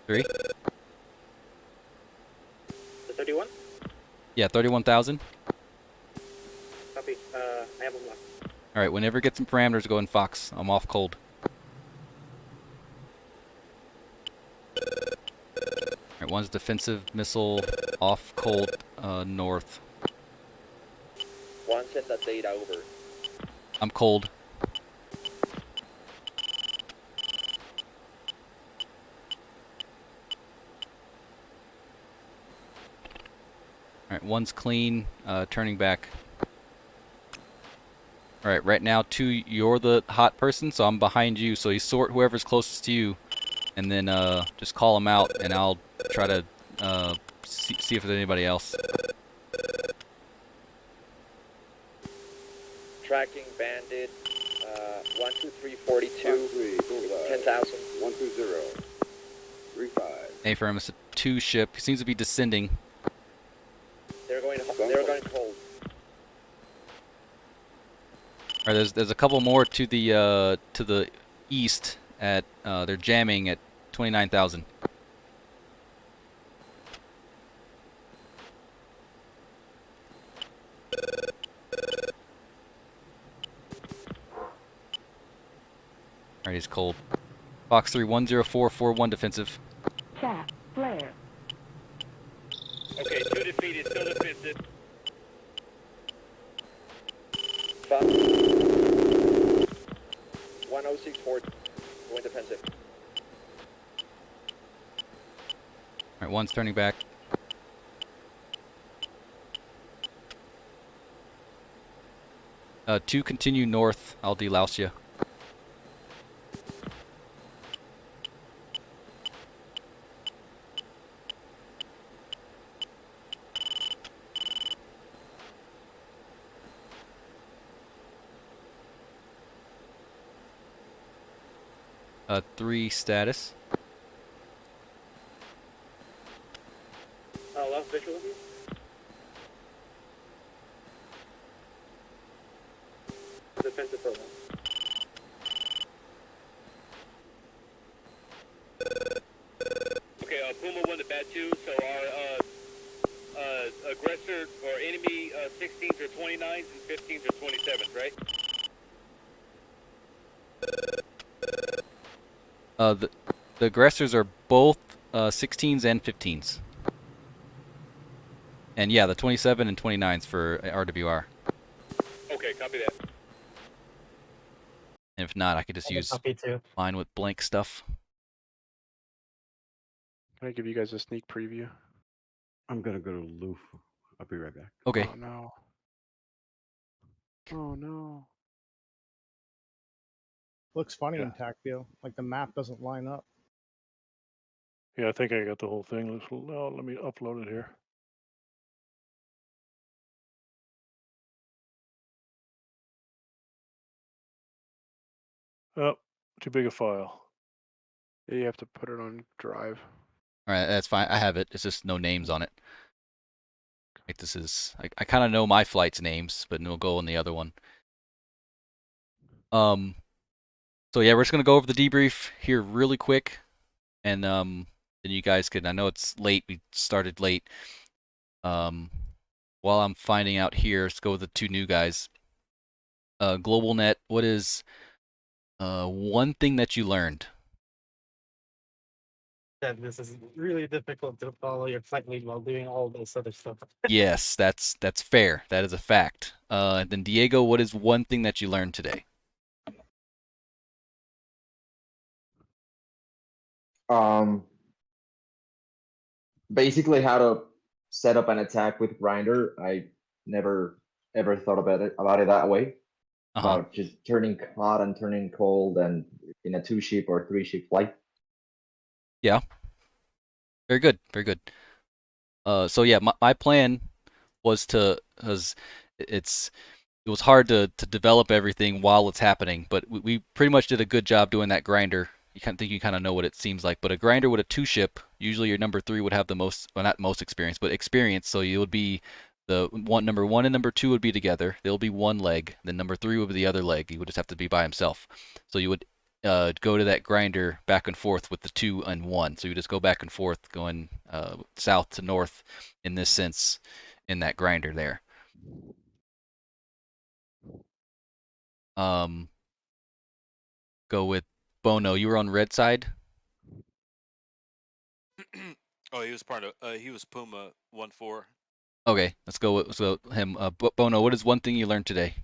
Three? The 31? Yeah, 31,000. Copy. I have them locked. Alright, whenever it gets some parameters, go in Fox. I'm off cold. Alright, one's defensive missile off cold north. One sent that data over. I'm cold. Alright, one's clean, turning back. Alright, right now, 2, you're the hot person, so I'm behind you, so you sort whoever's closest to you, and then just call them out, and I'll try to see if there's anybody else. Tracking bandit, 12342, 10,000. 120. 35. A-firm, it's a 2 ship. He seems to be descending. They're going cold. Alright, there's a couple more to the east at they're jamming at 29,000. Alright, he's cold. Fox 3 10441 defensive. Chat. Flare. Okay, 2 defeated, still defensive. Fox 1064, going defensive. Alright, one's turning back. Two, continue north. I'll delouse you. Three, status. Lost visual of you? Defensive program. Okay, Puma won the bat 2, so our aggressor or enemy 16s are 29s and 15s are 27s, right? The aggressors are both 16s and 15s. And yeah, the 27 and 29s for RWR. Okay, copy that. And if not, I could just use Copy too. mine with blank stuff. Can I give you guys a sneak preview? I'm gonna go to Loof. I'll be right back. Okay. Oh no. Oh no. Looks funny Yeah. in TAC view. Like the map doesn't line up. Yeah, I think I got the whole thing. Let me upload it here. Oh, too big a file. Yeah, you have to put it on Drive. Alright, that's fine. I have it. It's just no names on it. Like this is, I kind of know my flight's names, but it'll go on the other one. So yeah, we're just gonna go over the debrief here really quick, and then you guys can. I know it's late. We started late. While I'm finding out here, let's go with the two new guys. GlobalNet. What is one thing that you learned? That this is really difficult to follow your flight lead while doing all this other stuff. Yes, that's fair. That is a fact. Then Diego, what is one thing that you learned today? Basically how to set up an attack with Grinder. I never ever thought about it that way. About just turning hot and turning cold and in a 2-ship or 3-ship flight. Yeah. Very good. Very good. So yeah, my plan was because it was hard to develop everything while it's happening, but we pretty much did a good job doing that grinder. You kind of think you kind of know what it seems like, but a grinder with a 2-ship, usually your number 3 would have the most, well, not most experience, but experience. So you would be number 1 and number 2 would be together. They'll be one leg. Then number 3 would be the other leg. He would just have to be by himself. So you would go to that grinder back and forth with the 2 and 1. So you just go back and forth, going south to north in this sense, in that grinder there. Go with Bono. You were on red side. Oh, he was part of. He was Puma 1-4. Okay, let's go with him. Bono, what is one thing you learned today?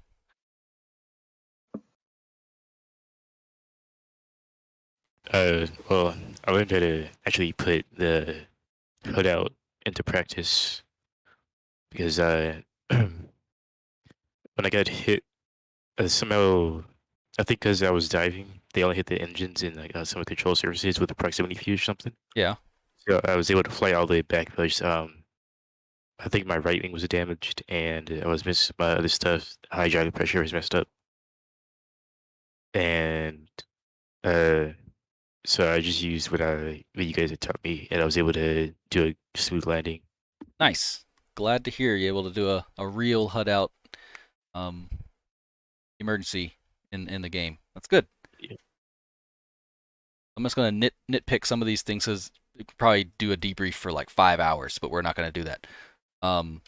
Well, I learned how to actually put the hood out into practice because when I got hit, somehow I think because I was diving, they only hit the engines and like some of the control surfaces with the proximity fuse or something. Yeah. So I was able to fly all the way back, but I think my right wing was damaged and I was missing my other stuff. High driving pressure was messed up, and so I just used what you guys had taught me, and I was able to do a smooth landing. Nice. Glad to hear you're able to do a real HUD out emergency in the game. That's good. Yeah. I'm just gonna nitpick some of these things because we could probably do a debrief for like 5 hours, but we're not gonna do that. I'm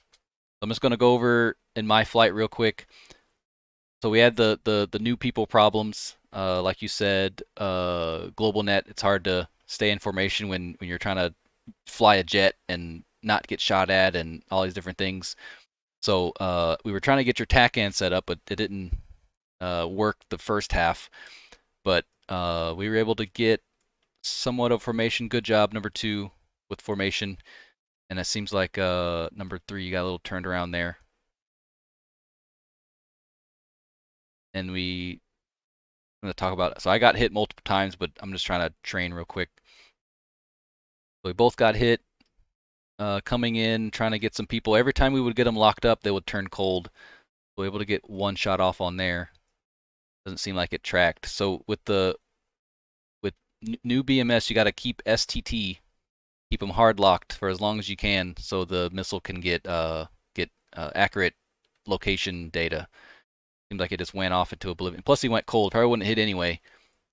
just gonna go over in my flight real quick. So we had the new people problems. Like you said, global net, it's hard to stay in formation when you're trying to fly a jet and not get shot at and all these different things. So we were trying to get your TACAN set up, but it didn't work the first half. But we were able to get somewhat of formation. Good job, number 2, with formation. And it seems like number 3, you got a little turned around there. And I'm going to talk about, so I got hit multiple times, but I'm just trying to train real quick. So we both got hit coming in, trying to get some people. Every time we would get them locked up, they would turn cold. So we were able to get one shot off on there. Doesn't seem like it tracked. So with new BMS, you got to keep STT, keep them hard locked for as long as you can, so the missile can get accurate location data. Seems like it just went off into oblivion. Plus, he went cold. Probably wouldn't hit anyway,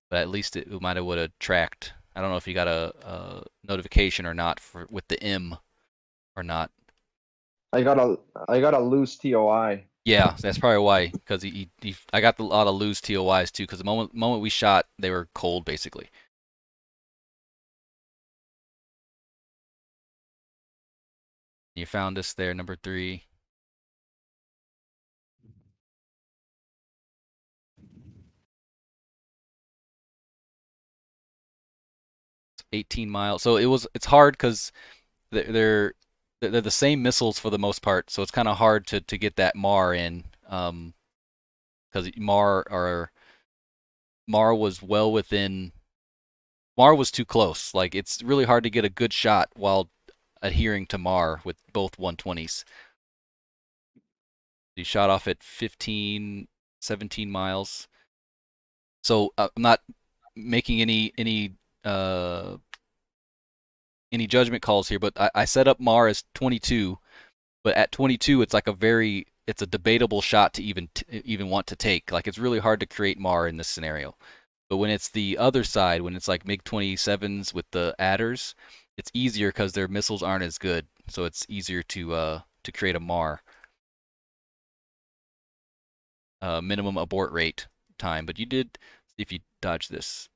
but at least it might have would have tracked. I don't know if you got a notification or not with the M or not. I got a loose TOI. Yeah, that's probably why. Because I got a lot of loose TOIs too. Because the moment we shot, they were cold basically. You found us there, number 3. 18 miles. So it's hard because they're the same missiles for the most part. So it's kind of hard to get that MAR in because MAR was well within. MAR was too close. Like it's really hard to get a good shot while adhering to MAR with both 120s. You shot off at 15, 17 miles. So I'm not making any judgment calls here, but I set up MAR as 22, but at 22 it's like it's a debatable shot to even want to take. Like it's really hard to create MAR in this scenario. But when it's the other side, when it's like MiG-27s with the adders, it's easier because their missiles aren't as good, so it's easier to create a MAR. Minimum abort rate time, but you did see if you dodge this.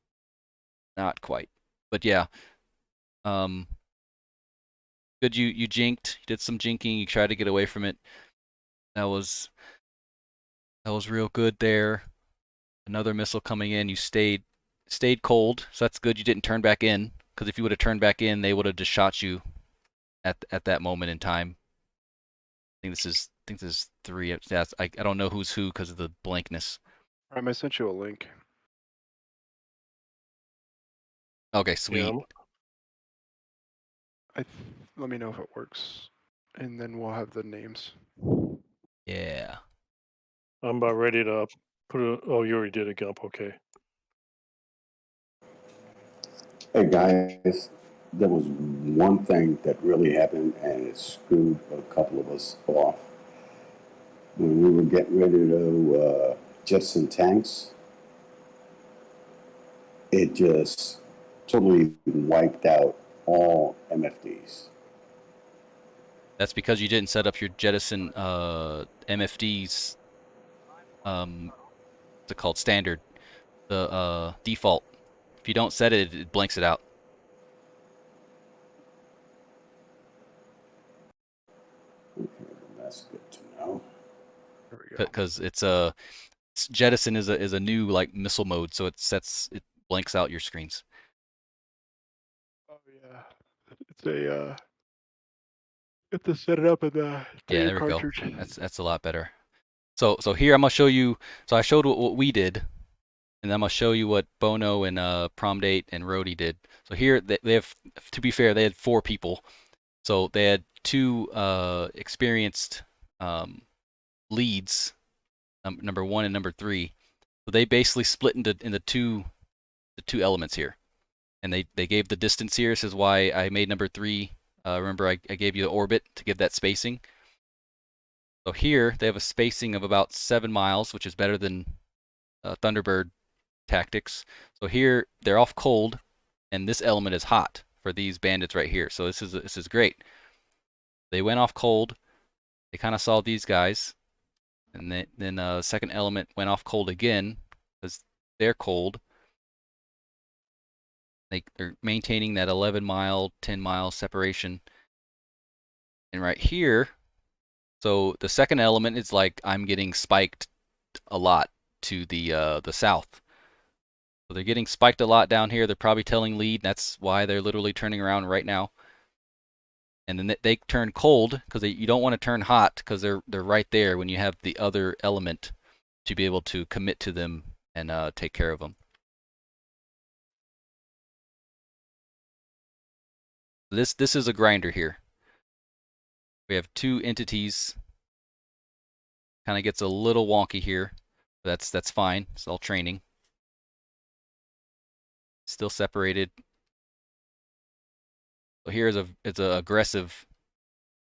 Not quite, but yeah. Good, you jinked. You did some jinking. You tried to get away from it. That was real good there. Another missile coming in. You stayed cold, so that's good. You didn't turn back in, because if you would have turned back in, they would have just shot you at that moment in time. I think this is 3. Yeah, I don't know who's who because of the blankness. Prime, I sent you a link. Okay, sweet. Yeah, Let me know if it works, and then we'll have the names. Yeah. I'm about ready to put it. Oh, you already did it, Gump. Okay. Hey guys, there was one thing that really happened and it screwed a couple of us off. When we were getting ready to jettison tanks, it just totally wiped out all MFDs. That's because you didn't set up your jettison MFDs. What's it called? Standard. The default. If you don't set it, it blanks it out. Okay, that's good to know. There we go. Because it's a jettison is a new like missile mode, so it blanks out your screens. Oh yeah, it's a have to set it up in the Yeah, data there we go. cartridge. That's a lot better. So here I'm gonna show you. So I showed what we did, and I'm gonna show you what Bono and Promdate and Rody did. So here they have, to be fair, they had 4 people. So they had 2 experienced leads, number 1 and number 3. So they basically split into the two elements here, and they gave the distance here. This is why I made number 3. Remember I gave you the orbit to give that spacing. So here they have a spacing of about 7 miles, which is better than Thunderbird tactics. So here they're off cold, and this element is hot for these bandits right here. So this is great. They went off cold. They kind of saw these guys, and then second element went off cold again because they're cold. They're maintaining that 11-mile, 10-mile separation. And right here, so the second element is like I'm getting spiked a lot to the south. So they're getting spiked a lot down here. They're probably telling lead. That's why they're literally turning around right now. And then they turn cold because you don't want to turn hot because they're right there when you have the other element to be able to commit to them and take care of them. This is a grinder here. We have 2 entities. Kind of gets a little wonky here. That's fine. It's all training. Still separated. So here it's a aggressive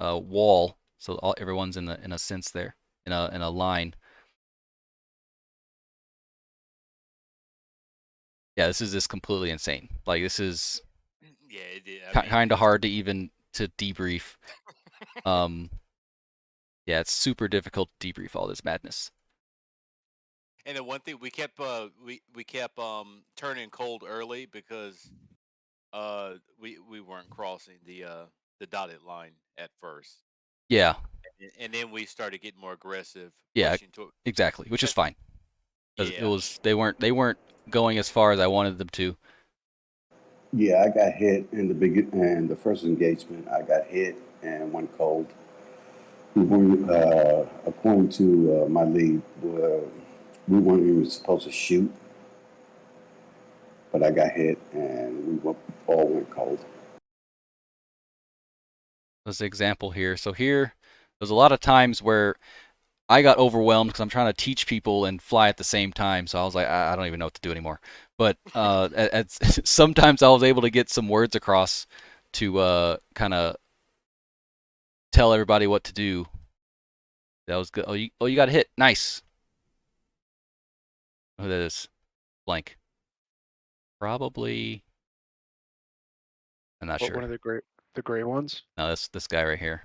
wall. So everyone's in a sense there, in a line. Yeah, this is just completely insane. Like this is kind of hard to even to debrief. Yeah, it's super difficult to debrief all this madness. And the one thing we kept we kept turning cold early because we weren't crossing the dotted line at first. Yeah. And then we started getting more aggressive. Yeah, exactly, which is fine. Because they weren't going as far as I wanted them to. Yeah, I got hit in the first engagement. I got hit and went cold. We weren't, according to my lead, we weren't even supposed to shoot, but I got hit and we all went cold. There's an example here. So here, there's a lot of times where I got overwhelmed because I'm trying to teach people and fly at the same time. So I was like, I don't even know what to do anymore. But sometimes I was able to get some words across to kind of tell everybody what to do. That was good. Oh, you got hit. Nice. Who that is? Blank. Probably. I'm not sure. One of the gray ones? No, this guy right here.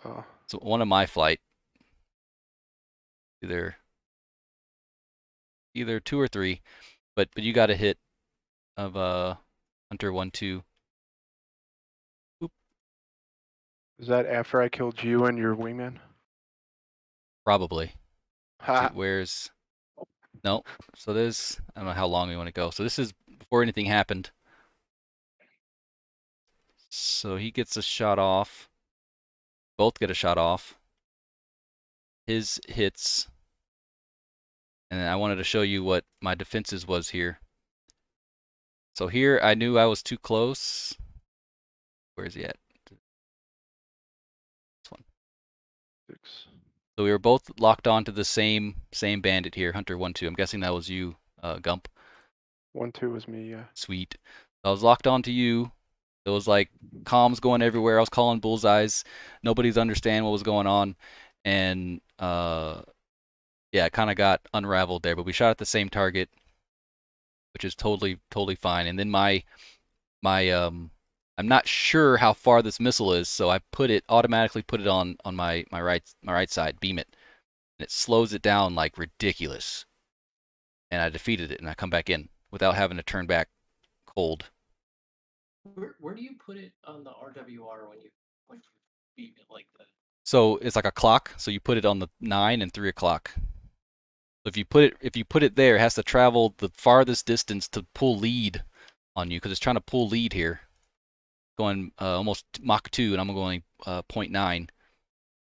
Oh. So one of my flight. Either 2 or 3, but you got a hit of Hunter 1-2. Is that after I killed you and your wingman? Probably. Ha! Where's... No. So there's... I don't know how long we want to go. So this is before anything happened. So he gets a shot off. Both get a shot off. His hits. And then I wanted to show you what my defenses was here. So here I knew I was too close. Where is he at? This one. 6. So we were both locked onto the same bandit here, Hunter 1-2. I'm guessing that was you, Gump. 1-2 was me, yeah. Sweet. I was locked onto you. It was like comms going everywhere. I was calling bullseyes. Nobody's understand what was going on. And yeah, it kind of got unraveled there. But we shot at the same target, which is totally fine. And then I'm not sure how far this missile is, so I automatically put it on my right side, beam it. And it slows it down like ridiculous. And I defeated it, and I come back in without having to turn back cold. Where do you put it on the RWR when you beam it like that? So it's like a clock. So you put it on the 9 and 3 o'clock. So if you put it there, it has to travel the farthest distance to pull lead on you, because it's trying to pull lead here, going almost Mach 2, and I'm going 0.9, and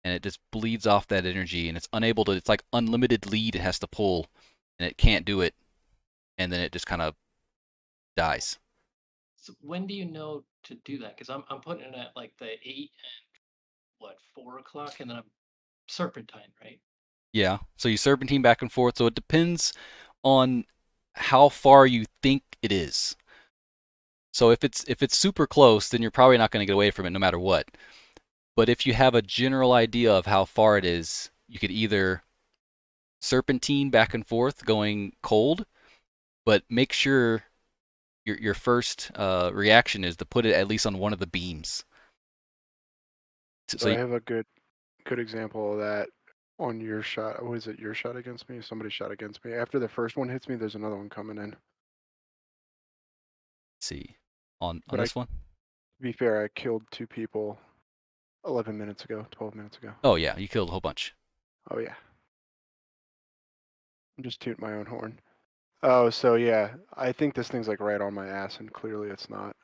it just bleeds off that energy, and it's unable to. It's like unlimited lead it has to pull, and it can't do it, and then it just kind of dies. So when do you know to do that? Because I'm putting it at like the 8 and 4 o'clock, and then I'm serpentine, right? Yeah. So you serpentine back and forth. So it depends on how far you think it is. So if it's super close, then you're probably not going to get away from it no matter what. But if you have a general idea of how far it is, you could either serpentine back and forth going cold, but make sure your first reaction is to put it at least on one of the beams. So I have a good example of that on your shot. Was it your shot against me? Somebody shot against me. After the first one hits me, there's another one coming in. Let's see. On this one? To be fair, I killed 2 people 11 minutes ago, 12 minutes ago. Oh yeah, you killed a whole bunch. Oh yeah. I'm just tooting my own horn. Oh, so yeah, I think this thing's like right on my ass, and clearly it's not.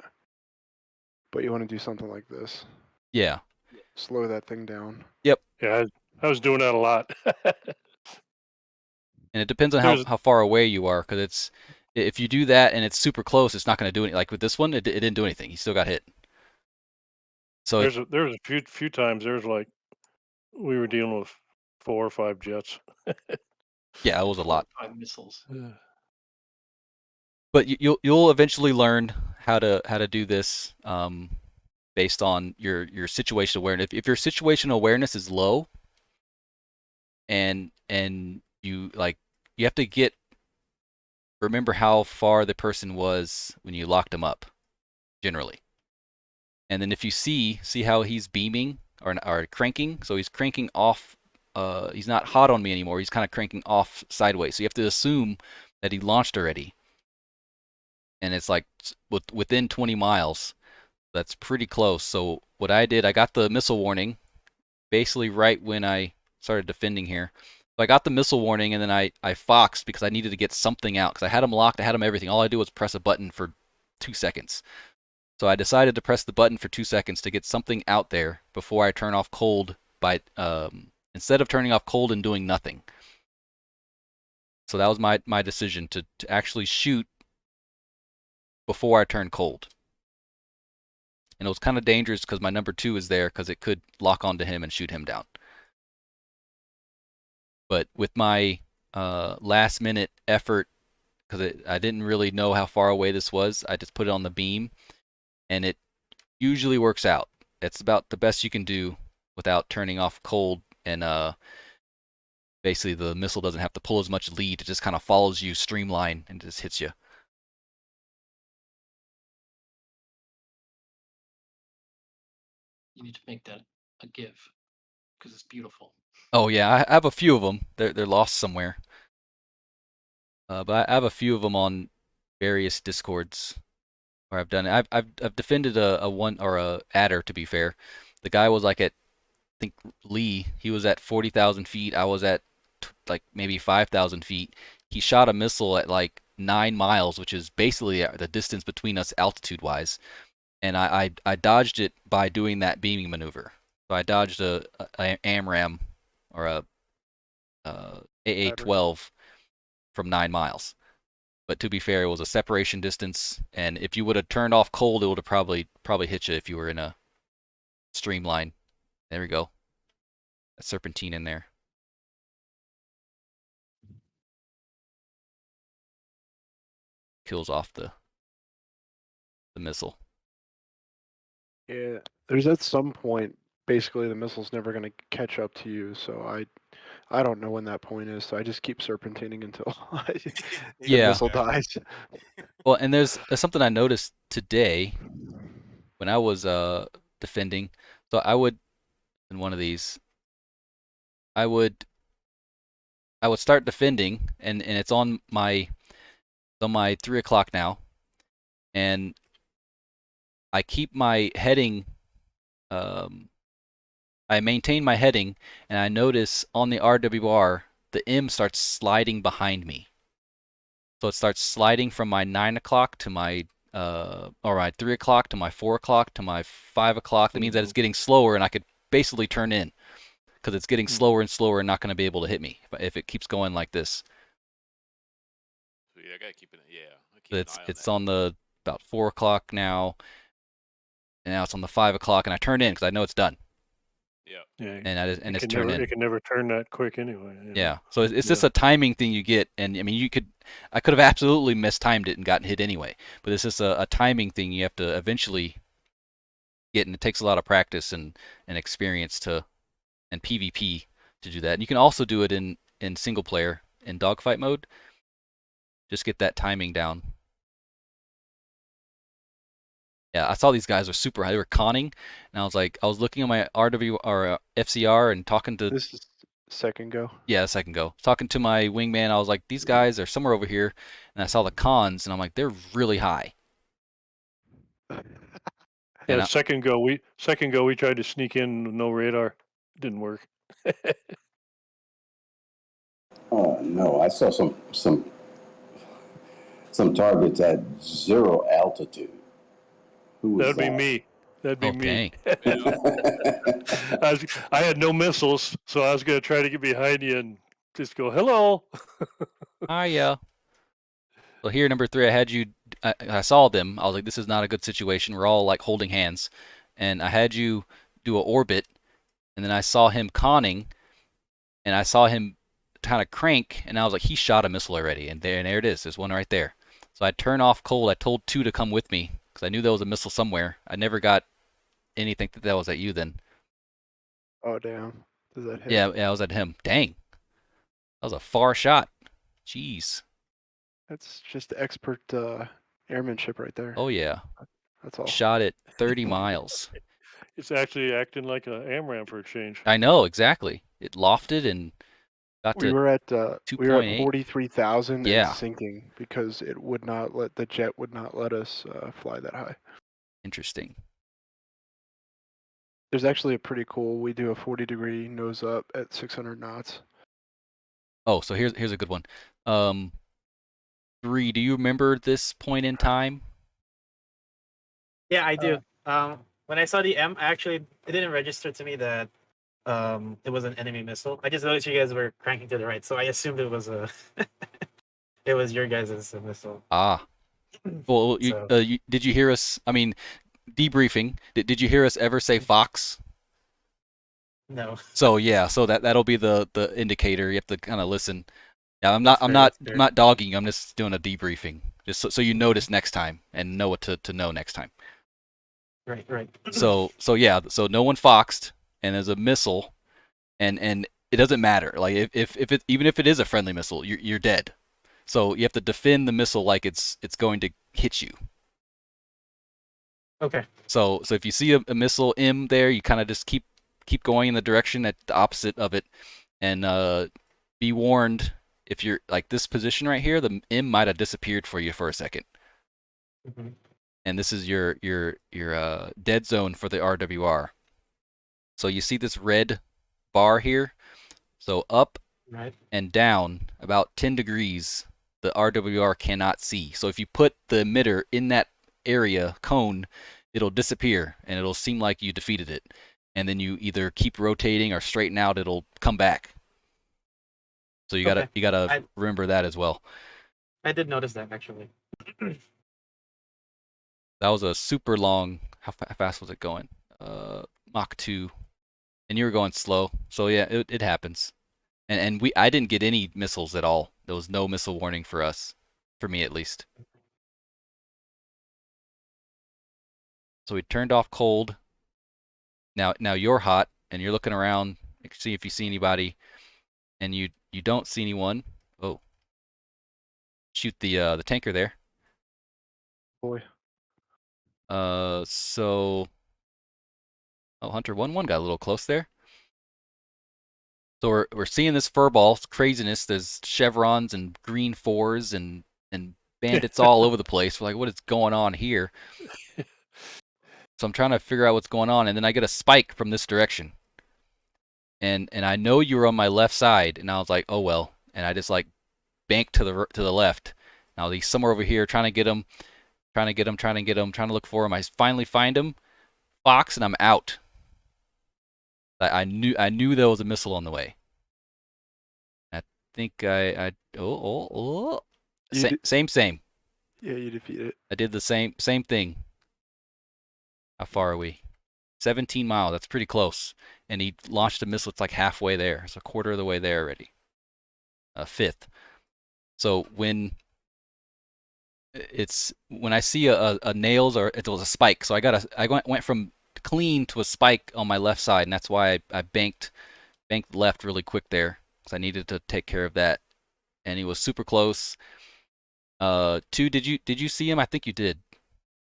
But you want to do something like this. Yeah. Slow that thing down. Yep. Yeah, I was doing that a lot. And it depends on how far away you are, because if you do that and it's super close, it's not going to do anything. Like with this one, it didn't do anything. He still got hit. So there's a few times there's like we were dealing with 4 or 5 jets. Yeah, it was a lot. 5 missiles. But you'll eventually learn how to do this based on your situational awareness. If your situational awareness is low, and you have to remember how far the person was when you locked him up, generally. And then if you see how he's beaming or cranking, so he's cranking off. He's not hot on me anymore. He's kind of cranking off sideways. So you have to assume that he launched already. And it's like within 20 miles. That's pretty close. So what I did, I got the missile warning basically right when I started defending here. So I got the missile warning, and then I foxed because I needed to get something out, because I had him locked, I had him everything. All I did was press a button for 2 seconds. So I decided to press the button for 2 seconds to get something out there before I turn off cold by instead of turning off cold and doing nothing. So that was my decision to actually shoot before I turned cold. And it was kind of dangerous because my number 2 is there, because it could lock onto him and shoot him down. But with my last minute effort, because I didn't really know how far away this was, I just put it on the beam, and it usually works out. It's about the best you can do without turning off cold, and basically the missile doesn't have to pull as much lead. It just kind of follows you streamline and just hits you. You need to make that a GIF, because it's beautiful. Oh yeah, I have a few of them. They're lost somewhere. But I have a few of them on various discords where I've done it. I've defended a one or a adder, to be fair, The guy was like at, I think Lee, he was at 40,000 feet. I was at like maybe 5,000 feet. He shot a missile at like 9 miles, which is basically the distance between us altitude-wise. And I dodged it by doing that beaming maneuver. So I dodged a AMRAAM or a AA-12 from 9 miles. But to be fair, it was a separation distance, and if you would have turned off cold, it would have probably hit you if you were in a streamline. There we go. A serpentine in there. Kills off the missile. Yeah, there's at some point, basically the missile's never going to catch up to you, so I don't know when that point is, so I just keep serpentining until the missile dies. Well, and there's something I noticed today when I was defending. So I would, in one of these, I would start defending, and it's on my 3 o'clock now, and I keep my heading. I maintain my heading, and I notice on the RWR the M starts sliding behind me. So it starts sliding from my 9 o'clock to my 3 o'clock to my 4 o'clock to my 5 o'clock. That means that it's getting slower, and I could basically turn in because it's getting slower and slower and not going to be able to hit me if it keeps going like this. So yeah, I gotta keep it. Yeah, It's on the about 4 o'clock now, and now it's on the 5 o'clock, and I turn in because I know it's done. Yeah. And it's turned in. It can never turn that quick anyway. Yeah. So it's just a timing thing you get, and I mean I could have absolutely mistimed it and gotten hit anyway, but it's just a timing thing you have to eventually get, and it takes a lot of practice and experience and PvP to do that. And you can also do it in single player in dogfight mode. Just get that timing down. Yeah, I saw these guys were super high. They were conning, and I was looking at my RW or FCR and talking to. This is second go. Yeah, second go. Talking to my wingman, I was like, these guys are somewhere over here, and I saw the cons, and I'm like, they're really high. Yeah, second go we tried to sneak in with no radar. Didn't work. No, I saw some targets at 0 altitude. That'd be me. That'd be me. Dang. I had no missiles, so I was going to try to get behind you and just go, hello. Hiya. So here, number 3, I had you. I saw them. I was like, this is not a good situation. We're all like holding hands, and I had you do an orbit, and then I saw him conning, and I saw him kind of crank, and I was like, he shot a missile already, and there it is. There's one right there. So I turned off cold. I told 2 to come with me because I knew there was a missile somewhere. I never got anything that was at you then. Oh damn! Is that him? Yeah, I was at him. Dang, that was a far shot. Jeez. That's just expert airmanship right there. Oh yeah. That's all. Shot at 30 miles. It's actually acting like an AMRAAM for a change. I know, exactly. It lofted and got to We were at 2.8. 43,000 Yeah. and sinking because the jet would not let us fly that high. Interesting. There's actually a pretty cool. We do a 40-degree nose up at 600 knots. Oh, so here's a good one. 3, do you remember this point in time? Yeah, I do. When I saw the M, actually, it didn't register to me that it was an enemy missile. I just noticed you guys were cranking to the right, so I assumed it was it was your guys' missile. Ah. Well, did you hear us? I mean, debriefing. Did you hear us ever say Fox? No. So yeah, so that'll be the indicator. You have to kind of listen. Yeah, I'm not dogging you. I'm just doing a debriefing, just so you notice next time and know what to know next time. Right. So yeah, so no one foxed, and there's a missile, and it doesn't matter. Like if it even if it is a friendly missile, you're dead. So you have to defend the missile like it's going to hit you. Okay. So if you see a missile M there, you kind of just keep going in the direction at the opposite of it, and be warned if you're like this position right here, the M might have disappeared for you for a second. Mm-hmm. And this is your dead zone for the RWR. So you see this red bar here? So up Right. and down about 10 degrees, the RWR cannot see. So if you put the emitter in that area, cone, it'll disappear and it'll seem like you defeated it. And then you either keep rotating or straighten out, it'll come back. So you Okay. gotta remember that as well. I did notice that actually. That was a super long. How fast was it going? Mach 2, and you were going slow. So yeah, it happens. And I didn't get any missiles at all. There was no missile warning for us, for me at least. So we turned off cold. Now you're hot, and you're looking around, see if you see anybody, and you don't see anyone. Oh, shoot the tanker there. Boy. So, oh, Hunter 1-1 got a little close there. So we're seeing this furball craziness. There's chevrons and green 4s and bandits all over the place. We're like, what is going on here? So I'm trying to figure out what's going on, and then I get a spike from this direction. And I know you were on my left side, and I was like, oh well. And I just like banked to the left. Now he's somewhere over here, trying to get him, trying to look for him. I finally find him, Fox, and I'm out. I knew there was a missile on the way. I think same. Yeah, you defeat it. I did the same thing. How far are we? 17 miles. That's pretty close. And he launched a missile. It's like halfway there. It's a quarter of the way there already. A fifth. So when I see a nails, or it was a spike. So I went from clean to a spike on my left side, and that's why I banked left really quick there, because I needed to take care of that. And he was super close. 2, did you see him? I think you did.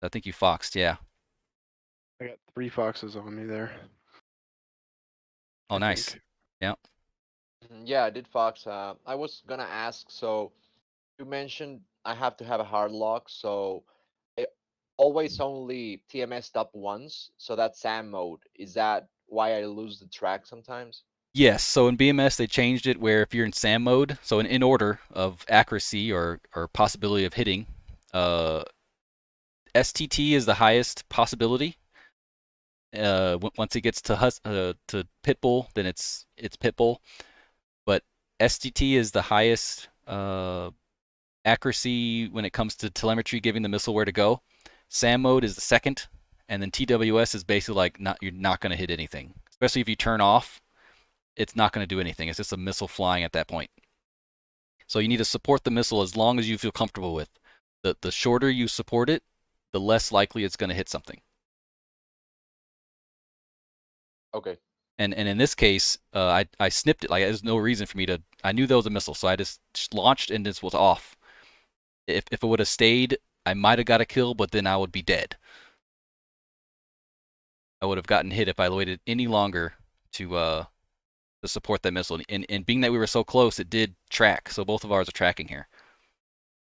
I think you foxed, yeah. I got 3 foxes on me there. Oh, nice. Think. Yeah. Yeah, I did fox. I was gonna ask, so you mentioned I have to have a hard lock, so it always only TMS stop once, so that's SAM mode. Is that why I lose the track sometimes? Yes, so in BMS they changed it where if you're in SAM mode, so in order of accuracy or possibility of hitting, STT is the highest possibility. Once it gets to Pitbull, then it's Pitbull. But STT is the highest accuracy when it comes to telemetry, giving the missile where to go. SAM mode is the second, and then TWS is basically like you're not going to hit anything, especially if you turn off. It's not going to do anything. It's just a missile flying at that point. So you need to support the missile as long as you feel comfortable with. The shorter you support it, the less likely it's going to hit something. Okay. And in this case, I snipped it. Like there's no reason for me to. I knew there was a missile, so I just launched and this was off. If it would have stayed, I might have got a kill, but then I would be dead. I would have gotten hit if I waited any longer to support that missile. And being that we were so close, it did track. So both of ours are tracking here.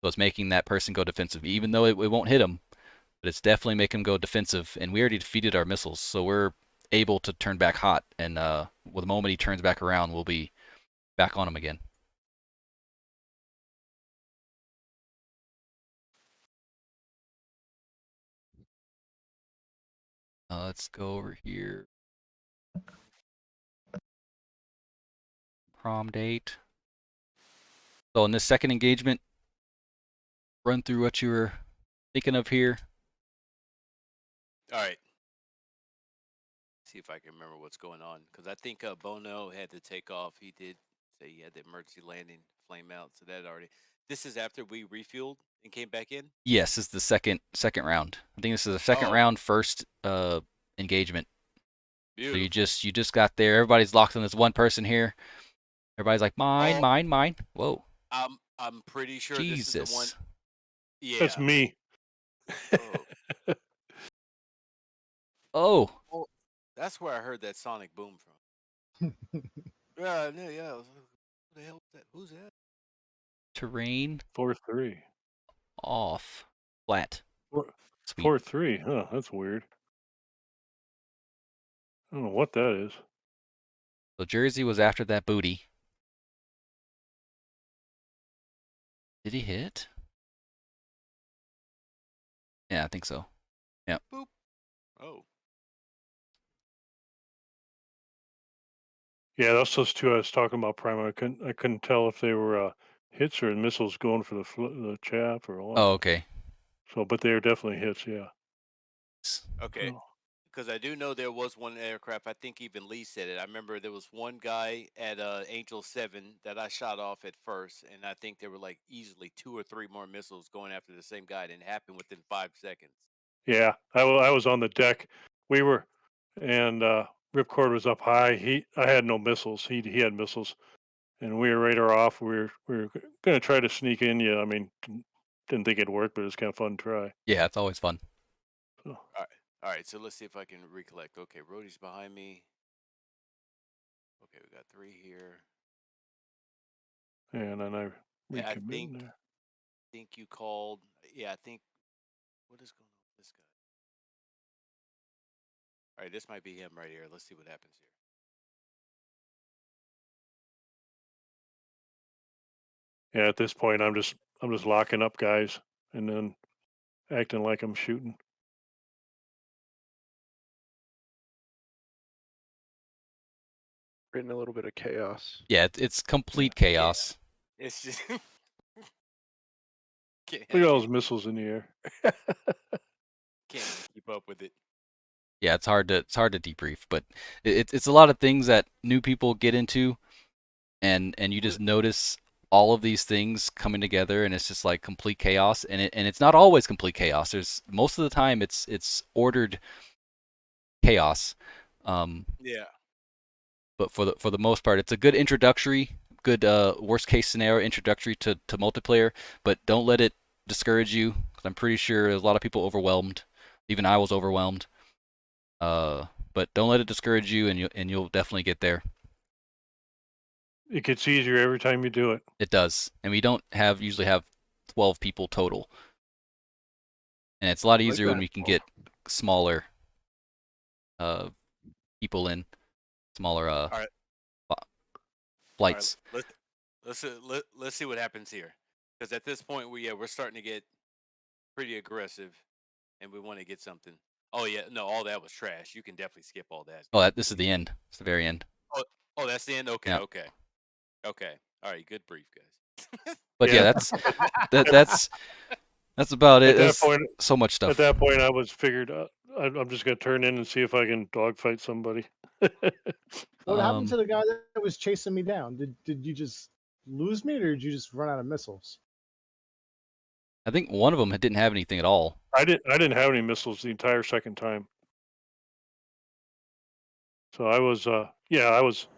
So it's making that person go defensive, even though it won't hit him, but it's definitely making him go defensive. And we already defeated our missiles, so we're able to turn back hot. And the moment he turns back around, we'll be back on him again. Let's go over here. Prom date. So in this second engagement, run through what you were thinking of here. All right. See if I can remember what's going on, because I think Bono had to take off. He did say he had the emergency landing flame out, so that already. This is after we refueled and came back in. Yes, it's the second round. I think this is the second round, first engagement. Beautiful. So you just got there. Everybody's locked on this one person here. Everybody's like mine. Whoa. I'm pretty sure Jesus. This is the one. Yeah. That's me. Oh. Well, that's where I heard that sonic boom from. Yeah. Who the hell is that? Who's that? Terrain. 4-3. Off. Flat. 4-3. Huh, that's weird. I don't know what that is. So Jersey was after that booty. Did he hit? Yeah, I think so. Yeah. Boop. Oh. Yeah, that's those two I was talking about, Prime. I couldn't tell if they were hits or missiles going for the chaff or what. Oh, okay. So, but they were definitely hits. Yeah. Okay. Oh. Because I do know there was one aircraft. I think even Lee said it. I remember there was one guy at Angel 7 that I shot off at first, and I think there were like easily 2 or 3 more missiles going after the same guy. It didn't happen within 5 seconds. Yeah, I was on the deck. We were, and Ripcord was up high. I had no missiles. He had missiles, and we were radar off. We were gonna try to sneak in. Yeah, I mean, didn't think it'd work, but it's kind of fun to try. Yeah, it's always fun. So. All right. So let's see if I can recollect. Okay, Rhodey's behind me. Okay, we got 3 here. And then I I recommit there. think you called. Yeah, I think. What is going on with this guy? All right, this might be him right here. Let's see what happens here. Yeah, at this point, I'm just locking up guys and then acting like I'm shooting. Creating a little bit of chaos. Yeah, it's complete chaos. Yeah. It's just. Look at all those missiles in the air. Can't keep up with it. Yeah, it's hard to debrief, but it's a lot of things that new people get into, and you just notice all of these things coming together, and it's just like complete chaos. And it's not always complete chaos. There's most of the time it's ordered chaos. Yeah. But for the most part, it's a good introductory, good worst case scenario introductory to multiplayer. But don't let it discourage you, because I'm pretty sure there's a lot of people overwhelmed. Even I was overwhelmed. But don't let it discourage you, and you'll definitely get there. It gets easier every time you do it. It does, and we don't usually have 12 people total, and it's a lot easier when we can get smaller people in, smaller All right. flights. All right, let's see what happens here, because at this point we're starting to get pretty aggressive, and we want to get something. Oh yeah, no, all that was trash. You can definitely skip all that. Oh, this is the end. It's the very end. Oh, that's the end. Okay, Yeah. okay. All right, good brief, guys. But yeah, that's about it. At that point, so much stuff. At that point, I was figured I'm just gonna turn in and see if I can dogfight somebody. What happened to the guy that was chasing me down? Did you just lose me, or did you just run out of missiles? I think one of them didn't have anything at all. I didn't have any missiles the entire second time. So I was I was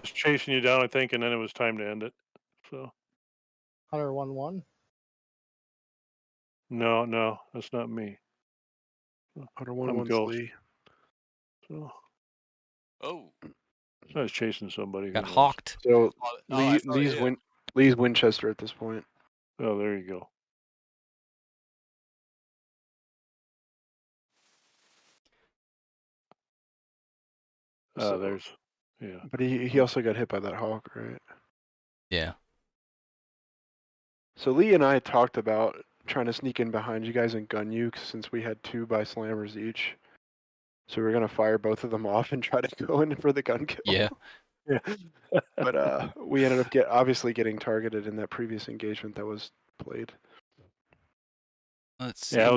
chasing you down, I think, and then it was time to end it. So Hunter 1-1. No, that's not me. Hunter 1-1's Lee. So oh, I was chasing somebody. Got hawked. So Lee's Winchester at this point. Oh, there you go. There's, yeah. But he also got hit by that hawk, right? Yeah. So Lee and I talked about trying to sneak in behind you guys and gun you, since we had 2 by slammers each. So we were gonna fire both of them off and try to go in for the gun kill. Yeah. Yeah. But we ended up obviously getting targeted in that previous engagement that was played. Let's see. Yeah, I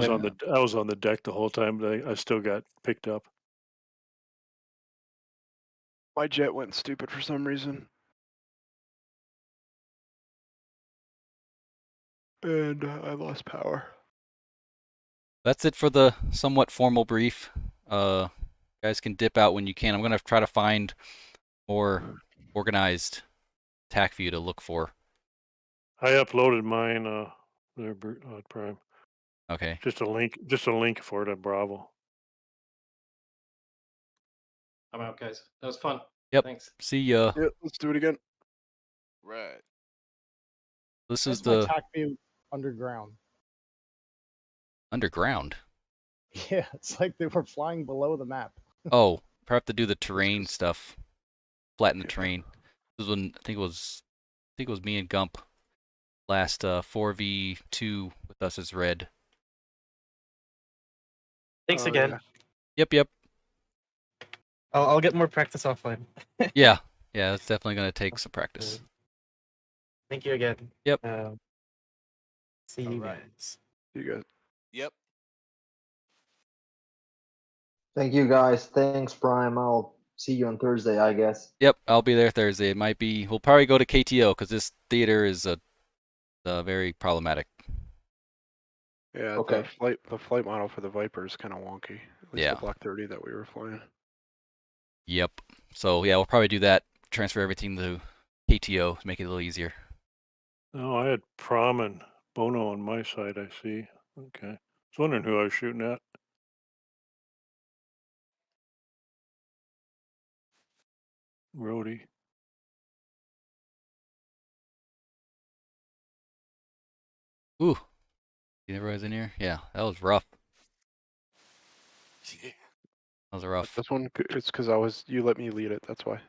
was on the deck the whole time, but I still got picked up. My jet went stupid for some reason. And I lost power. That's it for the somewhat formal brief. Guys can dip out when you can. I'm going to try to find more organized attack for you to look for. I uploaded mine there, Prime. Okay. Just a link for it at Bravo. I'm out, guys. That was fun. Yep. Thanks. See ya. Yep, let's do it again. Right. This That's is the attack view underground. underground. Yeah, it's like they were flying below the map. Oh, probably have to do the terrain stuff. Flatten the terrain. This was when I think it was me and Gump last 4v2 with us as red. Thanks Oh, again. yeah. Yep. I'll get more practice offline. Yeah, it's definitely gonna take some practice. Thank you again. Yep. See you Alright. guys. You guys. Yep. Thank you guys. Thanks, Prime. I'll see you on Thursday, I guess. Yep, I'll be there Thursday. It might be. We'll probably go to KTO because this theater is very problematic. Yeah, Okay. the flight model for the Viper is kind of wonky. At least Yeah. the Block 30 that we were flying. Yep. So yeah, we'll probably do that. Transfer everything to KTO to make it a little easier. Oh, I had Prom and Bono on my side, I see. Okay. I was wondering who I was shooting at. Rhodey. Ooh. Everybody's in here? Yeah, that was rough. Yeah. That was rough. This one, it's because you let me lead it. That's why.